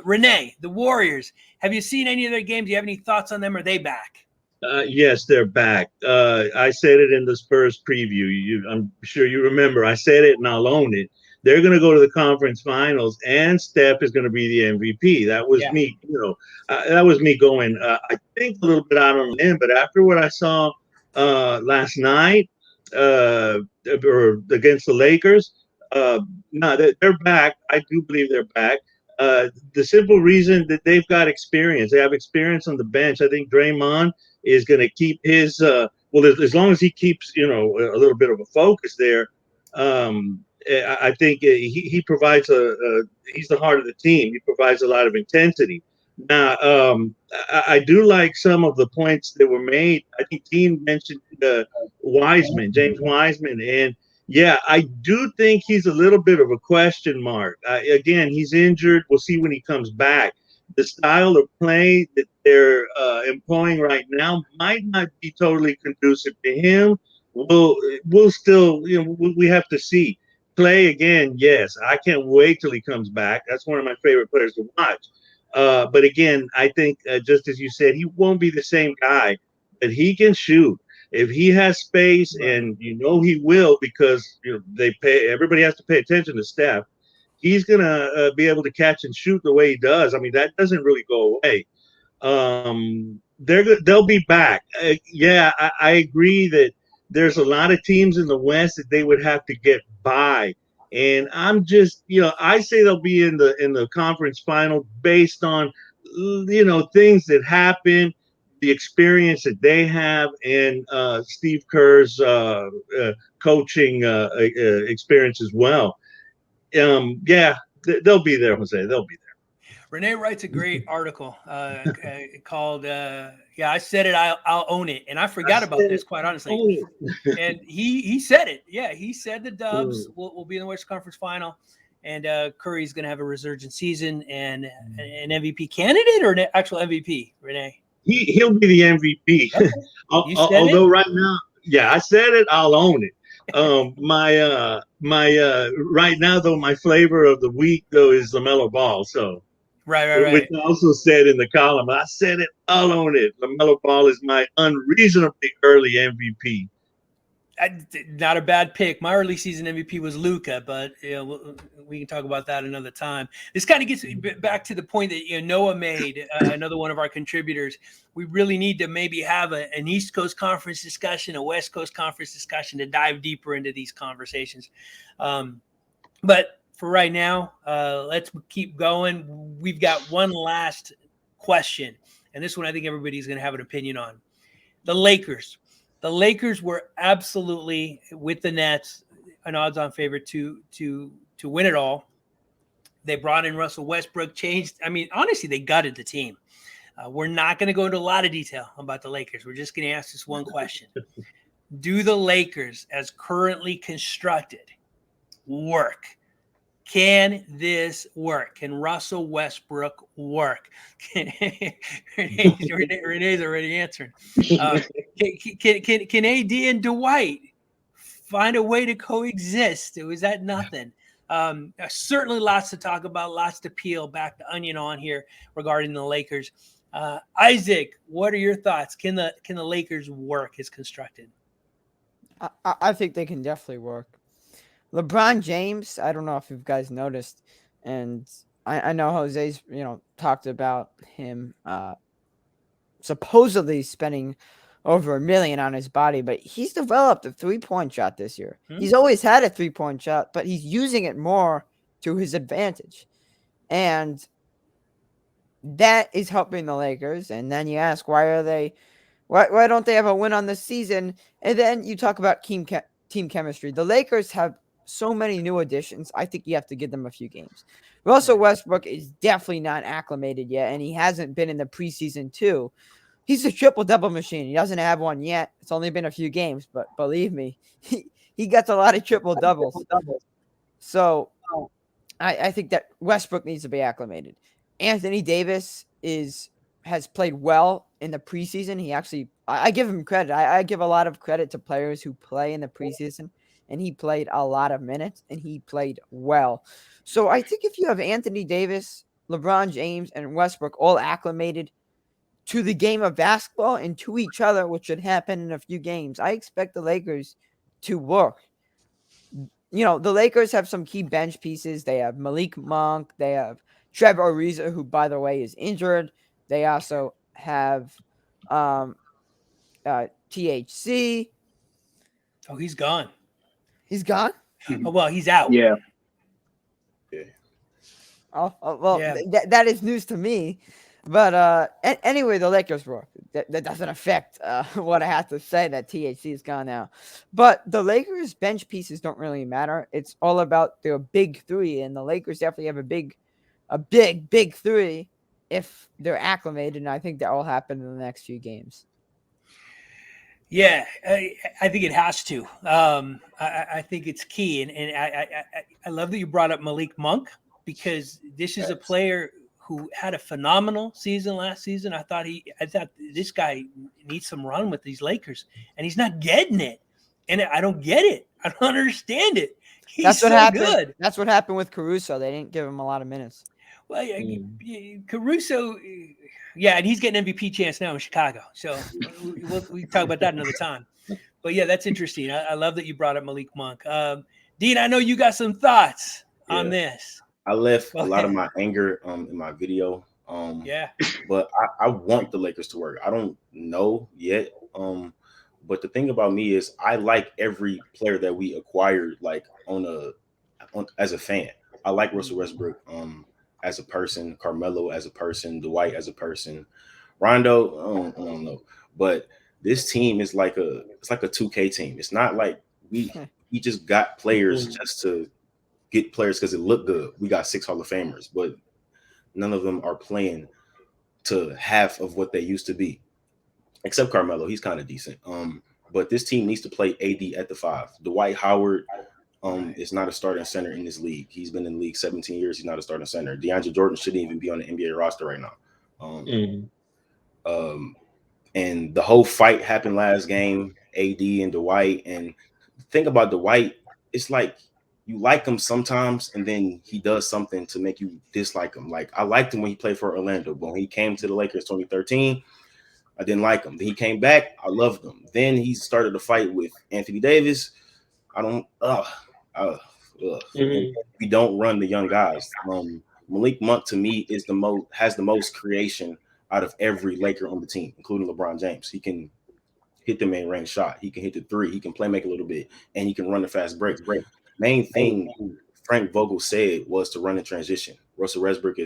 Rene, the Warriors, have you seen any of their games? Do you have any thoughts on them? Are they back? Yes, they're back. I said it in the Spurs preview. I'm sure you remember. I said it and I'll own it. They're going to go to the conference finals, and Steph is going to be the MVP. That was me. That was me going. I think a little bit out on a limb, but after what I saw last night or against the Lakers, no, they're back. I do believe they're back. The simple reason that they've got experience. They have experience on the bench. I think Draymond is going to keep his as long as he keeps a little bit of a focus there. I think he provides he's the heart of the team. He provides a lot of intensity. Now, I do like some of the points that were made. I think Dean mentioned James Wiseman, and yeah, I do think he's a little bit of a question mark. Again, he's injured. We'll see when he comes back. The style of play that they're employing right now might not be totally conducive to him. We'll still, we have to see. Play again, yes. I can't wait till he comes back. That's one of my favorite players to watch. But again, I think just as you said, he won't be the same guy, but he can shoot. If he has space, and he will, because everybody has to pay attention to Steph. He's gonna be able to catch and shoot the way he does. I mean, that doesn't really go away. They'll be back. Yeah, I agree that there's a lot of teams in the West that they would have to get by, and I'm just I say they'll be in the conference final based on things that happen, the experience that they have, and Steve Kerr's coaching experience as well. Yeah, they'll be there, Jose. They'll be there. Rene writes a great article called "Yeah, I said it. I'll own it." And I forgot about this, quite honestly. And he said it. Yeah, he said the Dubs will be in the Western Conference Final, and Curry's going to have a resurgent season and an MVP candidate or an actual MVP. Rene, he'll be the MVP. Okay. Although right now, yeah, I said it. I'll own it. My right now though, my flavor of the week though is LaMelo Ball. So. Right. Which I also said in the column, I said it, I'll own it. LaMelo Ball is my unreasonably early MVP. Not a bad pick. My early season MVP was Luka, but we can talk about that another time. This kind of gets back to the point that Noah made, another one of our contributors. We really need to maybe have an East Coast Conference discussion, a West Coast Conference discussion to dive deeper into these conversations. But for right now, let's keep going. We've got one last question, and this one I think everybody's going to have an opinion on. The Lakers. The Lakers were absolutely, with the Nets, an odds-on favorite to win it all. They brought in Russell Westbrook, changed. I mean, honestly, they gutted the team. We're not going to go into a lot of detail about the Lakers. We're just going to ask this one question. Do the Lakers, as currently constructed, work? Can this work? Can Russell Westbrook work? Renee's already answering. Can AD and Dwight find a way to coexist? Or is that nothing? Certainly lots to talk about, lots to peel back the onion on here regarding the Lakers. Isaac, what are your thoughts? Can the Lakers work as constructed? I think they can definitely work. LeBron James, I don't know if you guys noticed, and I know Jose's, talked about him supposedly spending over $1 million on his body, but he's developed a 3-point shot this year. He's always had a 3-point shot, but he's using it more to his advantage. And that is helping the Lakers. And then you ask, why don't they have a win on this season? And then you talk about team chemistry. The Lakers have so many new additions. I think you have to give them a few games. Russell Westbrook is definitely not acclimated yet, and he hasn't been in the preseason too. He's a triple-double machine. He doesn't have one yet. It's only been a few games, but believe me, he gets a lot of triple-doubles. So I think that Westbrook needs to be acclimated. Anthony Davis has played well in the preseason. He actually, I give him credit. I give a lot of credit to players who play in the preseason, and he played a lot of minutes, and he played well. So I think if you have Anthony Davis, LeBron James, and Westbrook all acclimated to the game of basketball and to each other, which should happen in a few games, I expect the Lakers to work. The Lakers have some key bench pieces. They have Malik Monk. They have Trevor Ariza, who, by the way, is injured. They also have THC. Oh, he's gone. He's gone? Oh, well, he's out. Yeah. Oh well, Yeah. That is news to me. But anyway, the Lakers work. That doesn't affect what I have to say that THC is gone now. But the Lakers' bench pieces don't really matter. It's all about their big three, and the Lakers definitely have a big three if they're acclimated, and I think that will happen in the next few games. Yeah, I think it has to. I think it's key, and I love that you brought up Malik Monk, because this is a player who had a phenomenal season last season. I thought this guy needs some run with these Lakers, and he's not getting it. And I don't get it. I don't understand it. He's so happened. good. That's what happened with Caruso. They didn't give him a lot of minutes. Well, Caruso, yeah, and he's getting MVP chance now in Chicago. So we talk about that another time. But yeah, that's interesting. I love that you brought up Malik Monk. Dean, I know you got some thoughts on this. I left a lot of my anger in my video. But I want the Lakers to work. I don't know yet. But the thing about me is I like every player that we acquired, like as a fan. I like Russell Westbrook as a person, Carmelo as a person, Dwight as a person, Rondo. I don't know, but this team is like it's like a 2K team. It's not like we just got players just to get players because it looked good. We got 6 Hall of Famers, but none of them are playing to half of what they used to be, except Carmelo. He's kind of decent. But this team needs to play AD at the 5. Dwight Howard is not a starting center in this league. He's been in the league 17 years. He's not a starting center. DeAndre Jordan shouldn't even be on the NBA roster right now. And the whole fight happened last game, AD and Dwight. And the thing about Dwight, it's like you like him sometimes, and then he does something to make you dislike him. Like I liked him when he played for Orlando, but when he came to the Lakers 2013, I didn't like him. Then he came back, I loved him. Then he started to fight with Anthony Davis. I don't. We don't run the young guys. Malik Monk to me is has the most creation out of every Laker on the team, including LeBron James. He can hit the main range shot. He can hit the 3. He can play make a little bit, and he can run the fast breaks. Main thing Frank Vogel said was to run in transition. Russell Westbrook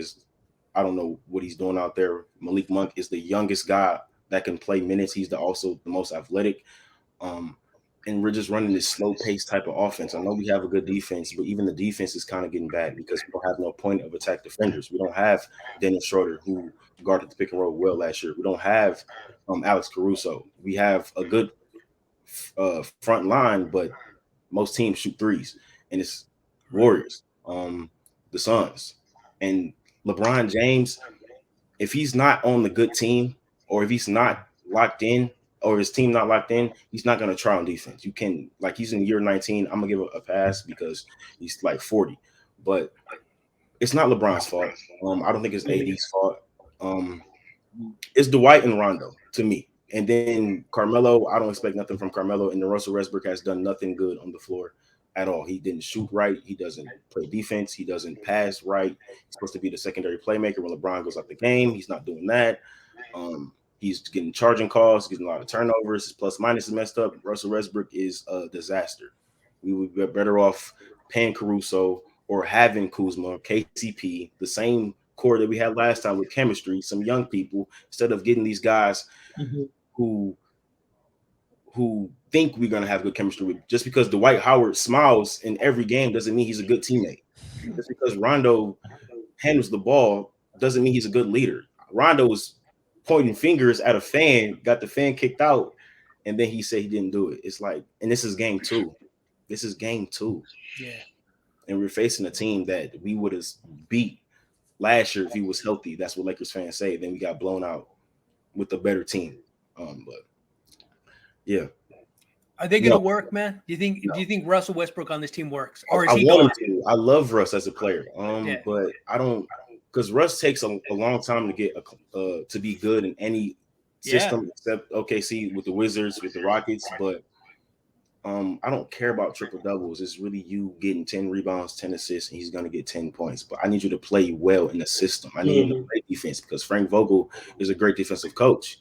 I don't know what he's doing out there. Malik Monk is the youngest guy that can play minutes. He's also the most athletic. And we're just running this slow-paced type of offense. I know we have a good defense, but even the defense is kind of getting bad because we don't have no point of attack defenders. We don't have Dennis Schroeder, who guarded the pick and roll well last year. We don't have Alex Caruso. We have a good front line, but most teams shoot 3s, and it's Warriors, the Suns, and LeBron James. If he's not on the good team, or if he's not locked in, or his team not locked in, he's not going to try on defense. You can, like, he's in year 19. I'm going to give a pass because he's like 40. But it's not LeBron's fault. I don't think it's AD's fault. It's Dwight and Rondo to me. And then Carmelo, I don't expect nothing from Carmelo. And Russell Westbrook has done nothing good on the floor at all. He didn't shoot right. He doesn't play defense. He doesn't pass right. He's supposed to be the secondary playmaker when LeBron goes out the game. He's not doing that. He's getting charging calls, getting a lot of turnovers. His plus minus is messed up. Russell Westbrook is a disaster. We would be better off paying Caruso or having Kuzma, KCP, the same core that we had last time with chemistry, some young people, instead of getting these guys who think we're going to have good chemistry with. Just because Dwight Howard smiles in every game doesn't mean he's a good teammate. Just because Rondo handles the ball doesn't mean he's a good leader. Rondo was pointing fingers at a fan, got the fan kicked out, and then he said he didn't do it. It's like, and this is game 2. This is game 2. Yeah. And we're facing a team that we would have beat last year if he was healthy. That's what Lakers fans say. Then we got blown out with a better team. But yeah. Are they going to work, man? Do you think Russell Westbrook on this team works, or is I he want going him to? I love Russ as a player. But I don't, because Russ takes a long time to get to be good in any system except OKC with the Wizards, with the Rockets. But I don't care about triple doubles. It's really you getting 10 rebounds, 10 assists, and he's going to get 10 points. But I need you to play well in the system. I need you to play defense because Frank Vogel is a great defensive coach.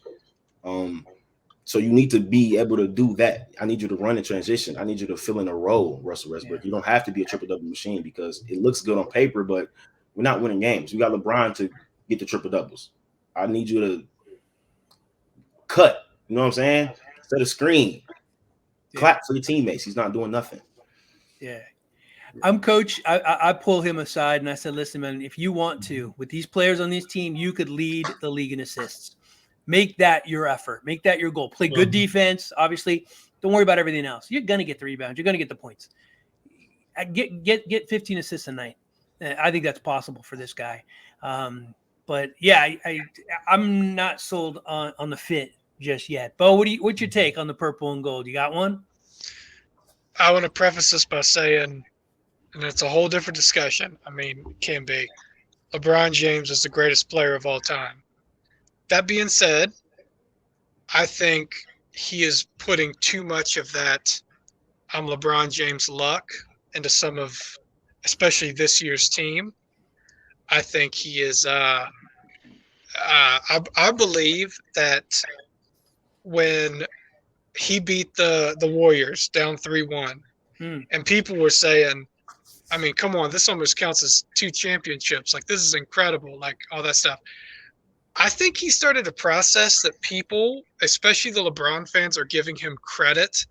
So you need to be able to do that. I need you to run in transition. I need you to fill in a role, Russell Westbrook. Yeah. You don't have to be a triple-double machine because it looks good on paper, but we're not winning games. We got LeBron to get the triple-doubles. I need you to cut, you know what I'm saying? Instead of screen. Clap for your teammates. He's not doing nothing. Yeah. I'm coach. I pull him aside and I said, listen, man, if you want to, with these players on this team, you could lead the league in assists. Make that your effort. Make that your goal. Play good defense. Obviously, don't worry about everything else. You're going to get the rebounds. You're going to get the points. Get 15 assists a night. I think that's possible for this guy. But yeah, I'm not sold on the fit just yet. Beau, what's your take on the purple and gold? You got one? I want to preface this by saying, and it's a whole different discussion. I mean, it can be. LeBron James is the greatest player of all time. That being said, I think he is putting too much of that I'm LeBron James luck into some of, especially this year's team. I think he is. I believe that when he beat the Warriors down 3-1, and people were saying, I mean, come on, this almost counts as 2 championships. Like, this is incredible, like all that stuff. I think he started a process that people, especially the LeBron fans, are giving him credit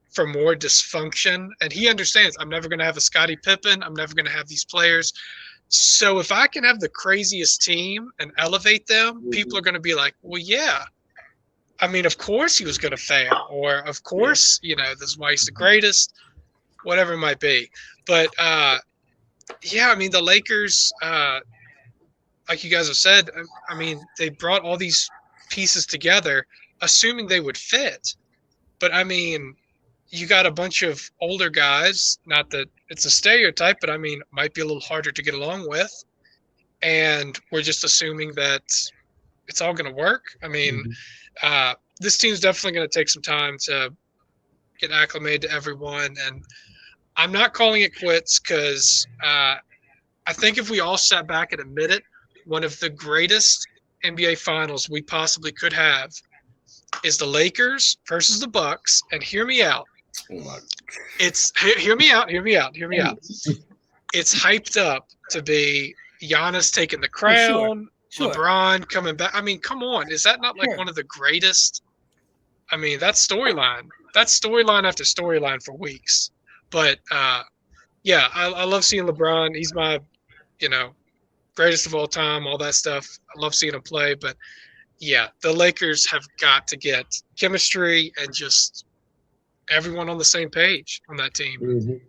for more dysfunction. And he understands, I'm never going to have a Scottie Pippen. I'm never going to have these players. So if I can have the craziest team and elevate them, people are going to be like, well, yeah. I mean, of course he was going to fail. Or, of course, you know, this is why he's the greatest, whatever it might be. But, yeah, I mean, the Lakers, like you guys have said, I mean, they brought all these pieces together, assuming they would fit. But, I mean, you got a bunch of older guys, not that it's a stereotype, but, I mean, might be a little harder to get along with. And we're just assuming that it's all going to work. I mean, this team's definitely going to take some time to get acclimated to everyone. And I'm not calling it quits because I think if we all sat back and admit it, one of the greatest NBA finals we possibly could have is the Lakers versus the Bucks. And hear me out. Hear me out. It's hyped up to be Giannis taking the crown, Sure. LeBron coming back. I mean, come on. Is that not like one of the greatest? I mean, that's storyline. That's storyline after storyline for weeks. But, yeah, I love seeing LeBron. He's my, you know, greatest of all time, all that stuff. I love seeing him play. But, yeah, the Lakers have got to get chemistry and just everyone on the same page on that team.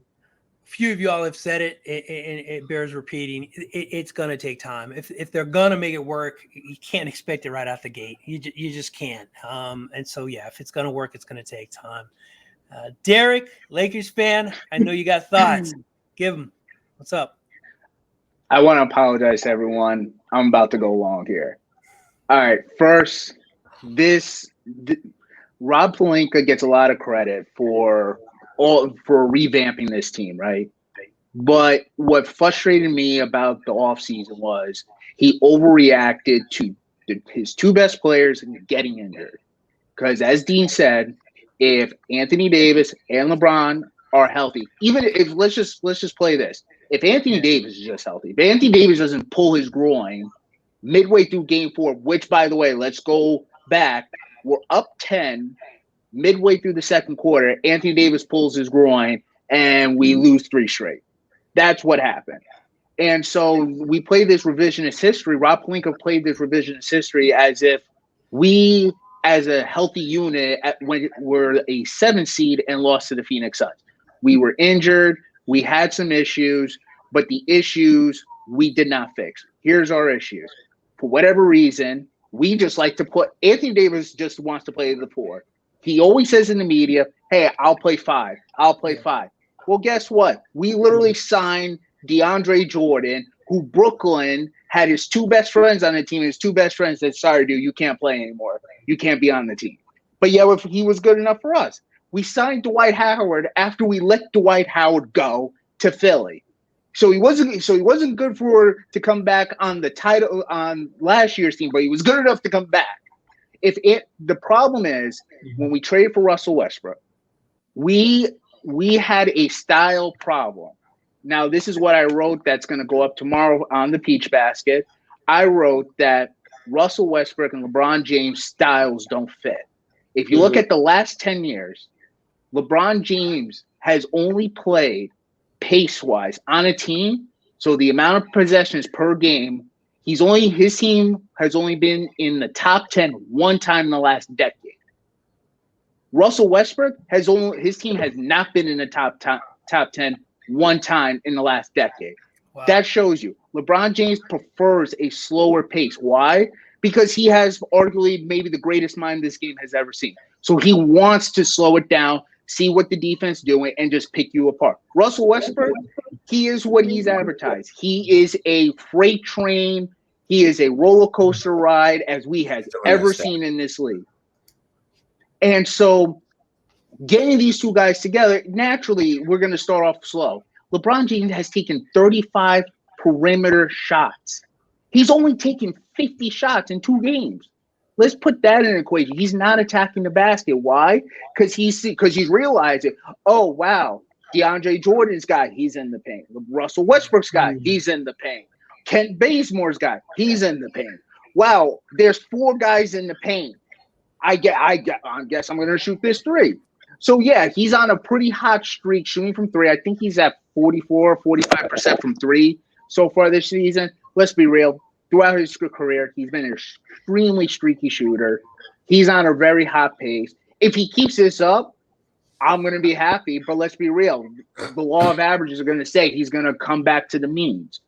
A few of y'all have said it, and it bears repeating. It's going to take time. If they're going to make it work, you can't expect it right out the gate. You just can't. And so, yeah, if it's going to work, it's going to take time. Derek, Lakers fan, I know you got thoughts. Give them. What's up? I want to apologize to everyone. I'm about to go long here. All right. First, Rob Pelinka gets a lot of credit for revamping this team, right? But what frustrated me about the offseason was he overreacted to his 2 best players getting injured. Because as Dean said, if Anthony Davis and LeBron are healthy, even if let's just play this. If Anthony Davis is just healthy, if Anthony Davis doesn't pull his groin midway through game 4, which, by the way, let's go back. We're up 10 midway through the second quarter. Anthony Davis pulls his groin and we lose 3 straight. That's what happened. And so we play this revisionist history. Rob Pelinka played this revisionist history as if we, as a healthy unit, when we're a 7 seed and lost to the Phoenix Suns. We were injured. We had some issues, but the issues we did not fix. Here's our issues. For whatever reason, we just like to put – Anthony Davis just wants to play the 4. He always says in the media, hey, I'll play 5. I'll play 5. Well, guess what? We literally signed DeAndre Jordan, who Brooklyn had his 2 best friends on the team. His 2 best friends said, sorry, dude, you can't play anymore. You can't be on the team. But yeah, he was good enough for us. We signed Dwight Howard after we let Dwight Howard go to Philly. So he wasn't good to come back on the title on last year's team, but he was good enough to come back. The problem is when we traded for Russell Westbrook, we had a style problem. Now, this is what I wrote that's going to go up tomorrow on the Peach Basket. I wrote that Russell Westbrook and LeBron James styles don't fit. If you look at the last 10 years, LeBron James has only played pace-wise on a team. So the amount of possessions per game, his team has only been in the top 10 one time in the last decade. Russell Westbrook his team has not been in the top 10 one time in the last decade. Wow. That shows you LeBron James prefers a slower pace. Why? Because he has arguably maybe the greatest mind this game has ever seen. So he wants to slow it down, see what the defense is doing, and just pick you apart. Russell Westbrook, he is what he's advertised. He is a freight train. He is a roller coaster ride as we have ever seen in this league. And so getting these two guys together, naturally, we're going to start off slow. LeBron James has taken 35 perimeter shots. He's only taken 50 shots in 2 games. Let's put that in an equation. He's not attacking the basket. Why? Because he's realizing, oh, wow, DeAndre Jordan's guy, he's in the paint. Russell Westbrook's guy, he's in the paint. Kent Bazemore's guy, he's in the paint. Wow, there's 4 guys in the paint. I guess I'm going to shoot this 3. So, yeah, he's on a pretty hot streak shooting from 3. I think he's at 44, 45% from 3 so far this season. Let's be real. Throughout his career, he's been an extremely streaky shooter. He's on a very hot pace. If he keeps this up, I'm going to be happy. But let's be real. The law of averages are going to say he's going to come back to the means.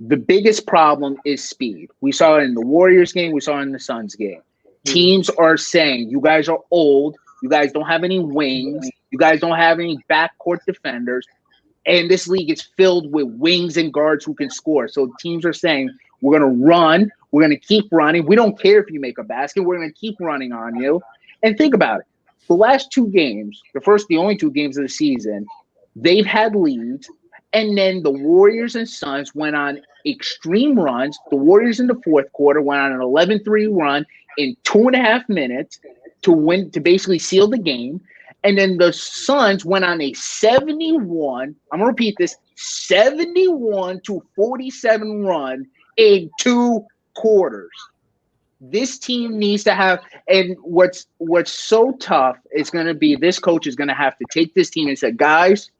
The biggest problem is speed. We saw it in the Warriors game. We saw it in the Suns game. Teams are saying, you guys are old. You guys don't have any wings. You guys don't have any backcourt defenders. And this league is filled with wings and guards who can score. So teams are saying, we're going to run. We're going to keep running. We don't care if you make a basket. We're going to keep running on you. And think about it. The last 2 games, the only 2 games of the season, they've had leads. And then the Warriors and Suns went on extreme runs. The Warriors in the 4th quarter went on an 11-3 run in 2.5 minutes to basically seal the game. And then the Suns went on a 71, I'm going to repeat this, 71-47 run in 2 quarters. This team needs to have, and what's so tough is going to be this coach is going to have to take this team and say, guys,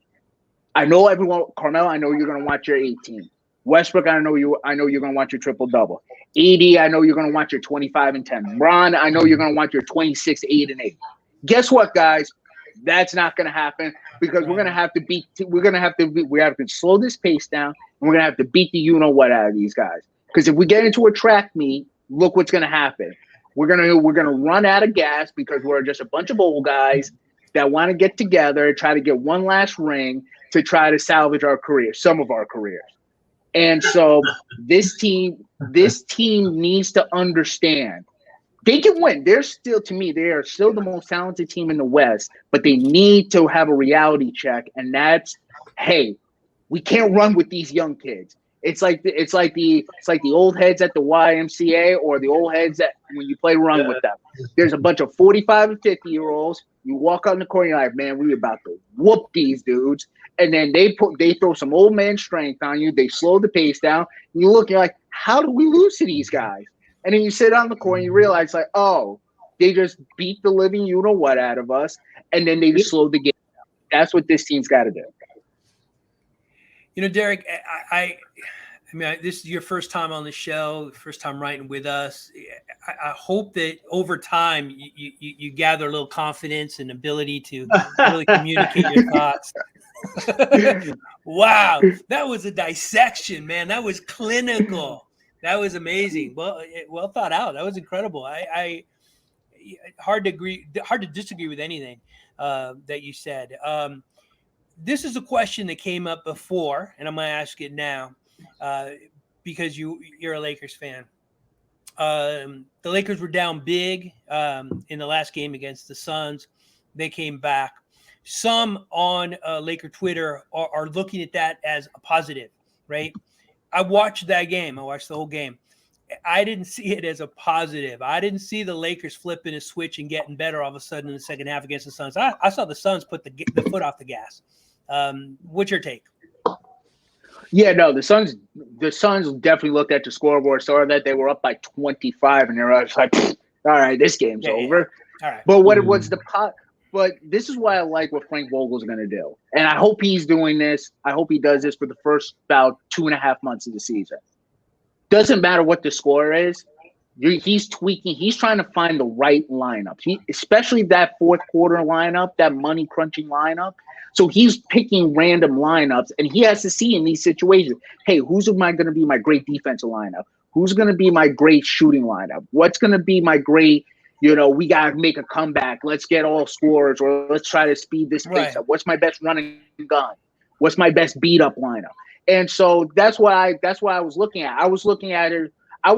I know everyone, Carmelo, I know you're going to want your 18. Westbrook, I know you're going to want your triple-double. AD, I know you're going to want your 25 and 10. Ron, I know you're going to want your 26, 8 and 8. Guess what, guys? That's not going to happen because we have to slow this pace down, and we're going to have to beat the you-know-what out of these guys. Because if we get into a track meet, look what's going to happen. We're gonna run out of gas because we're just a bunch of old guys that want to get together, try to get one last ring to try to salvage our careers, some of our careers. And so this team needs to understand they can win. They are still the most talented team in the West, but they need to have a reality check, and that's, hey, we can't run with these young kids. It's like the old heads at the YMCA or the old heads that when you play run with them. There's a bunch of 45 and 50-year-olds. You walk on the court, you're like, man, we about to whoop these dudes. And then they throw some old man strength on you. They slow the pace down. And you look, you're like, how do we lose to these guys? And then you sit on the court and you realize, like, oh, they just beat the living you-know-what out of us. And then they just slowed the game down. That's what this team's got to do. You know, Derek, I mean, this is your first time on the show, first time writing with us. I hope that over time you gather a little confidence and ability to really communicate your thoughts. Wow, that was a dissection, man. That was clinical. That was amazing. Well thought out. That was incredible. I hard to disagree with anything that you said. This is a question that came up before, and I'm going to ask it now because you're a Lakers fan. The Lakers were down big in the last game against the Suns. They came back. Some on Laker Twitter are looking at that as a positive, right? I watched that game. I watched the whole game. I didn't see it as a positive. I didn't see the Lakers flipping a switch and getting better all of a sudden in the second half against the Suns. I saw the Suns put the foot off the gas. What's your take? Yeah, no, the Suns definitely looked at the scoreboard, saw that they were up by 25, and they were like, all right, this game's over. Yeah. All right. But what was the But this is why I like what Frank Vogel's going to do. And I hope he's doing this. I hope he does this for the first about 2.5 months of the season. Doesn't matter what the score is. He's tweaking. He's trying to find the right lineup, especially that fourth quarter lineup, that money crunching lineup. So he's picking random lineups, and he has to see in these situations, hey, who's going to be my great defensive lineup? Who's going to be my great shooting lineup? What's going to be my great, we got to make a comeback. Let's get all scores, or let's try to speed this pace up. What's my best running gun? What's my best beat up lineup? And so that's why I was looking at. I was looking at it. I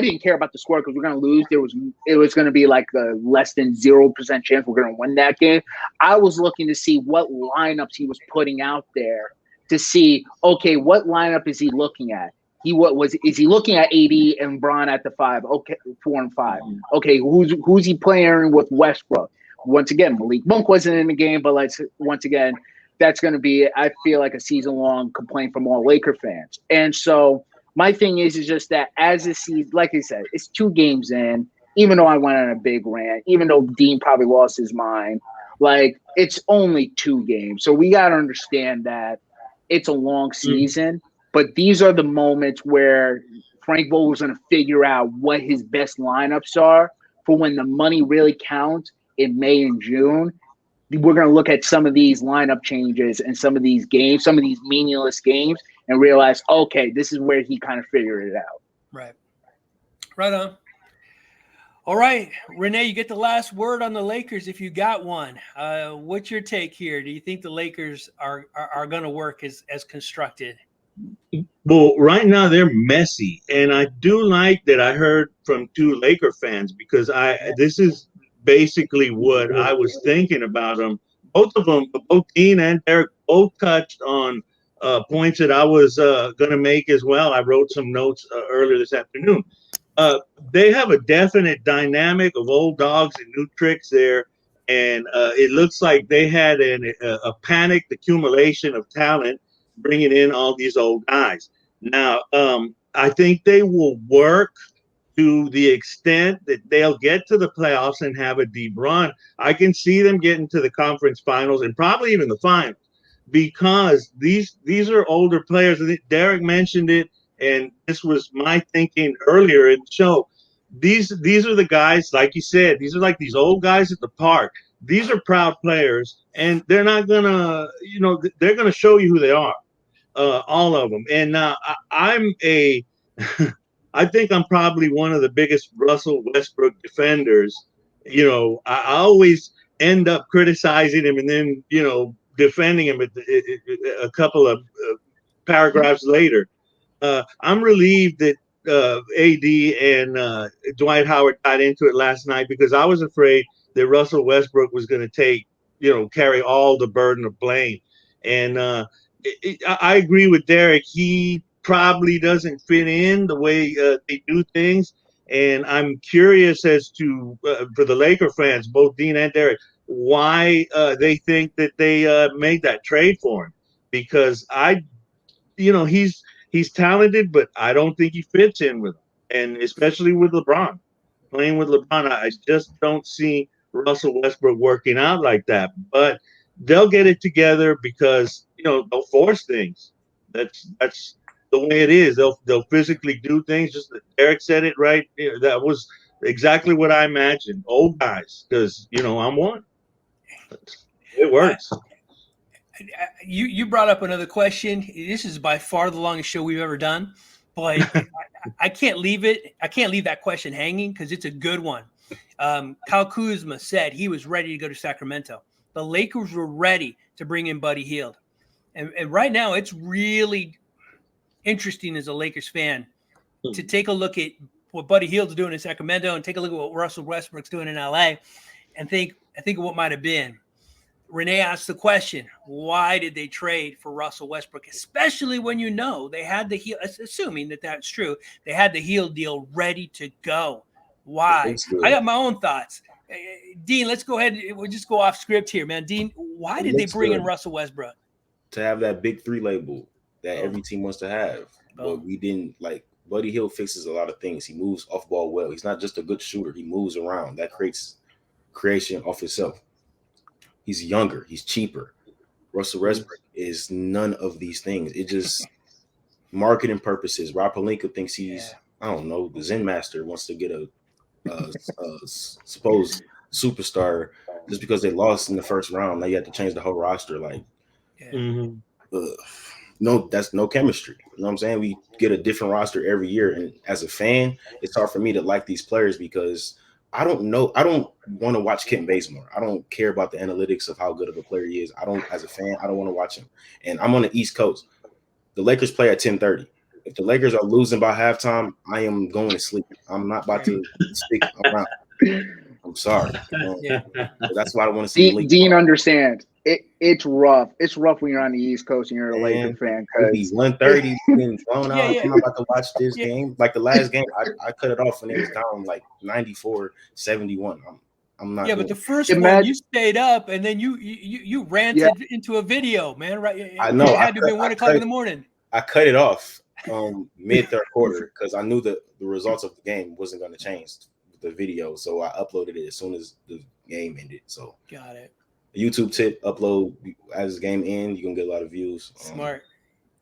didn't care about the score because we're going to lose. It was going to be like a less than 0% chance we're going to win that game. I was looking to see what lineups he was putting out there to see, okay, what lineup is he looking at? Is he looking at AD and Bron at the 5? Okay, 4 and 5. Okay, who's he playing with Westbrook? Once again, Malik Monk wasn't in the game, but once again, that's going to be, I feel like, a season-long complaint from all Laker fans. And so my thing is just that as a season, like I said, it's 2 games in, even though I went on a big rant, even though Dean probably lost his mind, it's only 2 games. So we got to understand that it's a long season, but these are the moments where Frank Vogel's going to figure out what his best lineups are for when the money really counts in May and June. We're going to look at some of these lineup changes and some of these games, some of these meaningless games, and realize, okay, this is where he kind of figured it out. Right. Right on. All right, Rene, you get the last word on the Lakers if you got one. What's your take here? Do you think the Lakers are going to work as constructed? Well, right now they're messy, and I do like that I heard from 2 Laker fans because this is basically what I was thinking about them. Both of them, both Dean and Derek, both touched on points that I was going to make as well. I wrote some notes earlier this afternoon. They have a definite dynamic of old dogs and new tricks there, and it looks like they had a panicked accumulation of talent bringing in all these old guys. Now, I think they will work to the extent that they'll get to the playoffs and have a deep run. I can see them getting to the conference finals and probably even the finals because these are older players. And Derek mentioned it, and this was my thinking earlier in the show. These are the guys, like you said, these are like these old guys at the park. These are proud players, and they're not gonna, they're gonna show you who they are, all of them. And I think I'm probably one of the biggest Russell Westbrook defenders. I always end up criticizing him and then, defending him a couple of paragraphs later. I'm relieved that AD and Dwight Howard got into it last night because I was afraid that Russell Westbrook was going to carry all the burden of blame. And I agree with Derek. He probably doesn't fit in the way they do things. And I'm curious as to, for the Laker fans, both Dean and Derek, why they think that they made that trade for him. Because he's talented, but I don't think he fits in with them. And especially with LeBron. Playing with LeBron, I just don't see Russell Westbrook working out like that. But they'll get it together because, they'll force things. That's the way it is. They'll physically do things. Just Eric said it right. That was exactly what I imagined. Old guys, because I'm one. It works. You brought up another question. This is by far the longest show we've ever done, but I can't leave it. I can't leave that question hanging because it's a good one. Kyle Kuzma said he was ready to go to Sacramento. The Lakers were ready to bring in Buddy Hield. And right now it's really interesting as a Lakers fan to take a look at what Buddy Hield's doing in Sacramento and take a look at what Russell Westbrook's doing in LA and think of what might have been. Rene asked the question, why did they trade for Russell Westbrook, especially when they had the Hield, assuming that that's true, they had the Hield deal ready to go. Why? I got my own thoughts. Dean, let's go ahead. We'll just go off script here, man. Dean, why did they bring in Russell Westbrook? To have that big 3 label that every team wants to have. But we didn't Buddy Hield fixes a lot of things. He moves off ball well. He's not just a good shooter. He moves around. That creates creation off himself. He's younger. He's cheaper. Russell Westbrook is none of these things. It just marketing purposes. Rob Pelinka thinks he's, I don't know, the Zen Master, wants to get a supposed superstar just because they lost in the first round. Now you have to change the whole roster. Like, no, that's no chemistry. You know what I'm saying? We get a different roster every year. And as a fan, it's hard for me to like these players because I don't know. I don't want to watch Kent Bazemore. I don't care about the analytics of how good of a player he is. As a fan, I don't want to watch him. And I'm on the East Coast. The Lakers play at 10:30. If the Lakers are losing by halftime, I am going to sleep. I'm not about to stick around. I'm sorry. That's why I don't want to see Dean understands. It's rough. It's rough when you're on the East Coast and you're a Laker fan. It'd be 1:30 being blown out. I'm not about to watch this game. Like the last game, I cut it off when it was down like 94-71. I'm not. Yeah, but the first one you stayed up and then you ranted into a video, man. Right? I know. It had to be 1 o'clock in the morning. I cut it off mid third quarter because I knew that the results of the game wasn't going to change the video, so I uploaded it as soon as the game ended. So got it. YouTube tip: upload as the game ends. You can get a lot of views. Smart.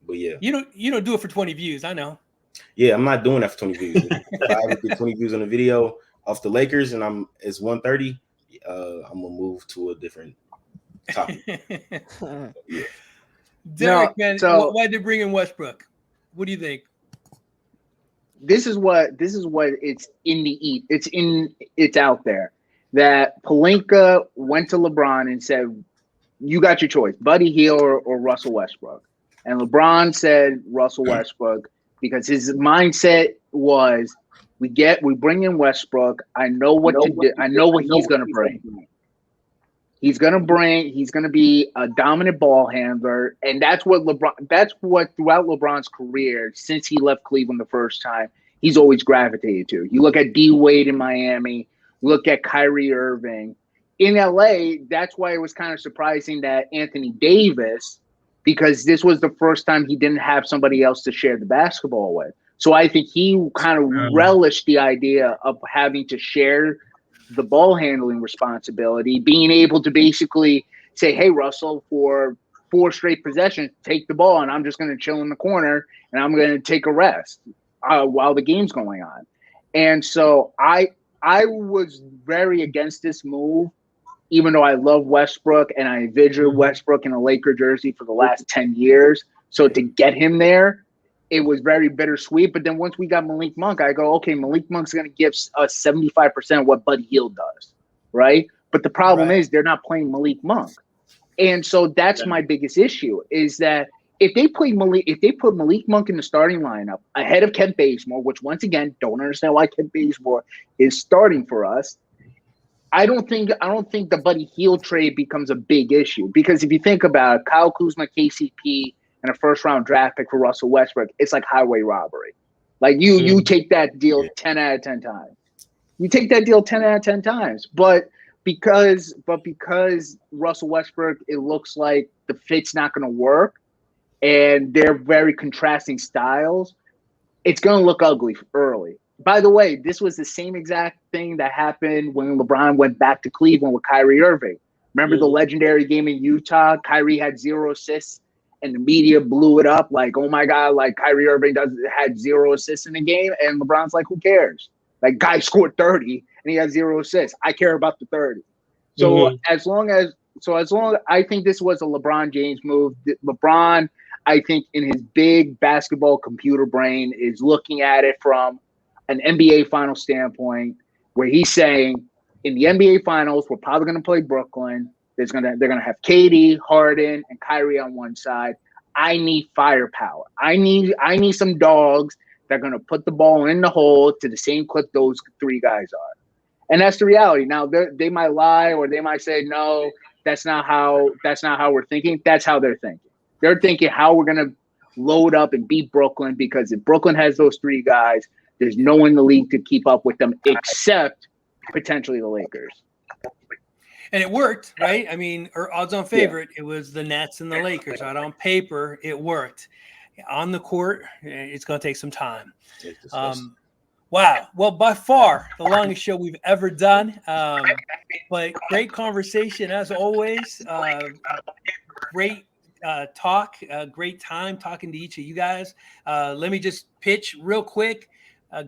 But yeah, you don't do it for 20 views. I know. Yeah, I'm not doing that for 20 views. If I ever get 20 views on a video off the Lakers and it's 1:30, I'm gonna move to a different topic. Yeah. Derek, man, why'd they bring in Westbrook? What do you think? This is what it's in the it's out there that Pelinka went to LeBron and said, "You got your choice, Buddy Hield or Russell Westbrook." And LeBron said Russell Westbrook because his mindset was, we bring in Westbrook. I know what to do. I know what he's going to bring. He's going to be a dominant ball handler. And that's what throughout LeBron's career, since he left Cleveland the first time, he's always gravitated to. You look at D Wade in Miami, look at Kyrie Irving. In LA, that's why it was kind of surprising that Anthony Davis, because this was the first time he didn't have somebody else to share the basketball with. So I think he kind of relished the idea of having to share the ball handling responsibility, being able to basically say, "Hey, Russell, for 4 straight possessions, take the ball, and I'm just going to chill in the corner and I'm going to take a rest while the game's going on." And so I was very against this move, even though I love Westbrook and I envisioned Westbrook in a Laker jersey for the last 10 years. So to get him there, it was very bittersweet. But then once we got Malik Monk, I go, okay, Malik Monk's going to give us 75% of what Buddy Hield does, right? But the problem is they're not playing Malik Monk. And so that's my biggest issue is that if they put Malik Monk in the starting lineup ahead of Kent Bazemore, which once again, don't understand why Kent Bazemore is starting for us, I don't think the Buddy Hield trade becomes a big issue because if you think about it, Kyle Kuzma, KCP, and a first-round draft pick for Russell Westbrook, it's like highway robbery. Like you take that deal 10 out of 10 times. You take that deal 10 out of 10 times. But because Russell Westbrook, it looks like the fit's not going to work, and they're very contrasting styles, it's going to look ugly early. By the way, this was the same exact thing that happened when LeBron went back to Cleveland with Kyrie Irving. Remember the legendary game in Utah? Kyrie had 0 assists, and the media blew it up like, oh, my God, like Kyrie Irving had 0 assists in the game. And LeBron's like, who cares? Like, guy scored 30, and he had 0 assists. I care about the 30. So as long as I think this was a LeBron James move. LeBron, I think in his big basketball computer brain is looking at it from an NBA final standpoint where he's saying in the NBA finals, we're probably going to play Brooklyn. They're going to have KD, Harden, and Kyrie on one side. I need firepower. I need some dogs that are going to put the ball in the hole to the same clip those 3 guys are. And that's the reality. Now they might lie or they might say, no, that's not how we're thinking. That's how they're thinking. They're thinking how we're going to load up and beat Brooklyn because if Brooklyn has those 3 guys, there's no one in the league to keep up with them except potentially the Lakers. And it worked, right? I mean, odds-on favorite, it was the Nets and the Lakers. Right on paper, it worked. On the court, it's going to take some time. Wow. Well, by far the longest show we've ever done. But great conversation as always. Great talk. Great time talking to each of you guys. Let me just pitch real quick.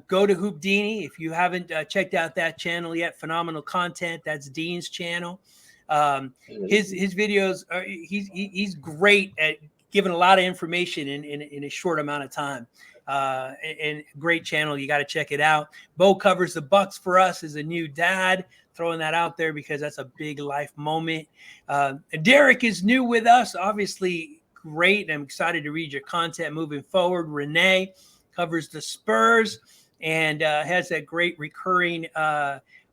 Go to Hoopdini if you haven't checked out that channel yet. Phenomenal content. That's Dean's channel. His videos are he's great at giving a lot of information in a short amount of time. And great channel. You got to check it out. Beau covers the Bucks for us as a new dad. Throwing that out there because that's a big life moment. Derek is new with us. Obviously great. I'm excited to read your content moving forward. Rene covers the Spurs and has that great recurring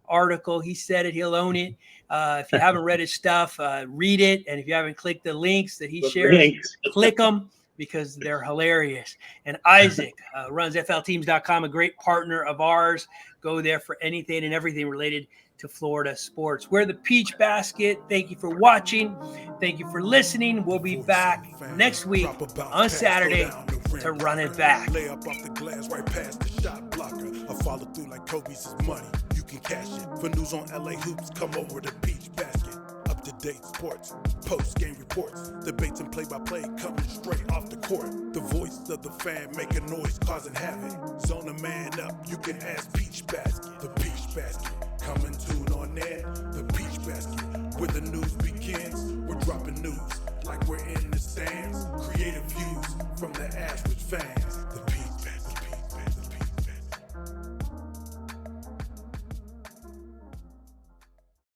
article. He said it. He'll own it. If you haven't read his stuff, read it. And if you haven't clicked the links that he shares, click them because they're hilarious. And Issac runs FLteams.com, a great partner of ours. Go there for anything and everything related to Florida sports. We're the Peach Basket. Thank you for watching. Thank you for listening. We'll be back next week on Saturday to run it back. Lay up off the glass right past the shot blocker. I follow through like Kobe's money. You can cash it. For news on LA hoops, come over to Peach Basket. Up-to-date sports, post-game reports, debates and play-by-play coming straight off the court. The voice of the fan making noise, causing havoc. Zone a man up, you can ask Peach Basket. The Peach Basket, coming tune on air. The Peach Basket, where the news begins. We're dropping news like we're in the stands. Creative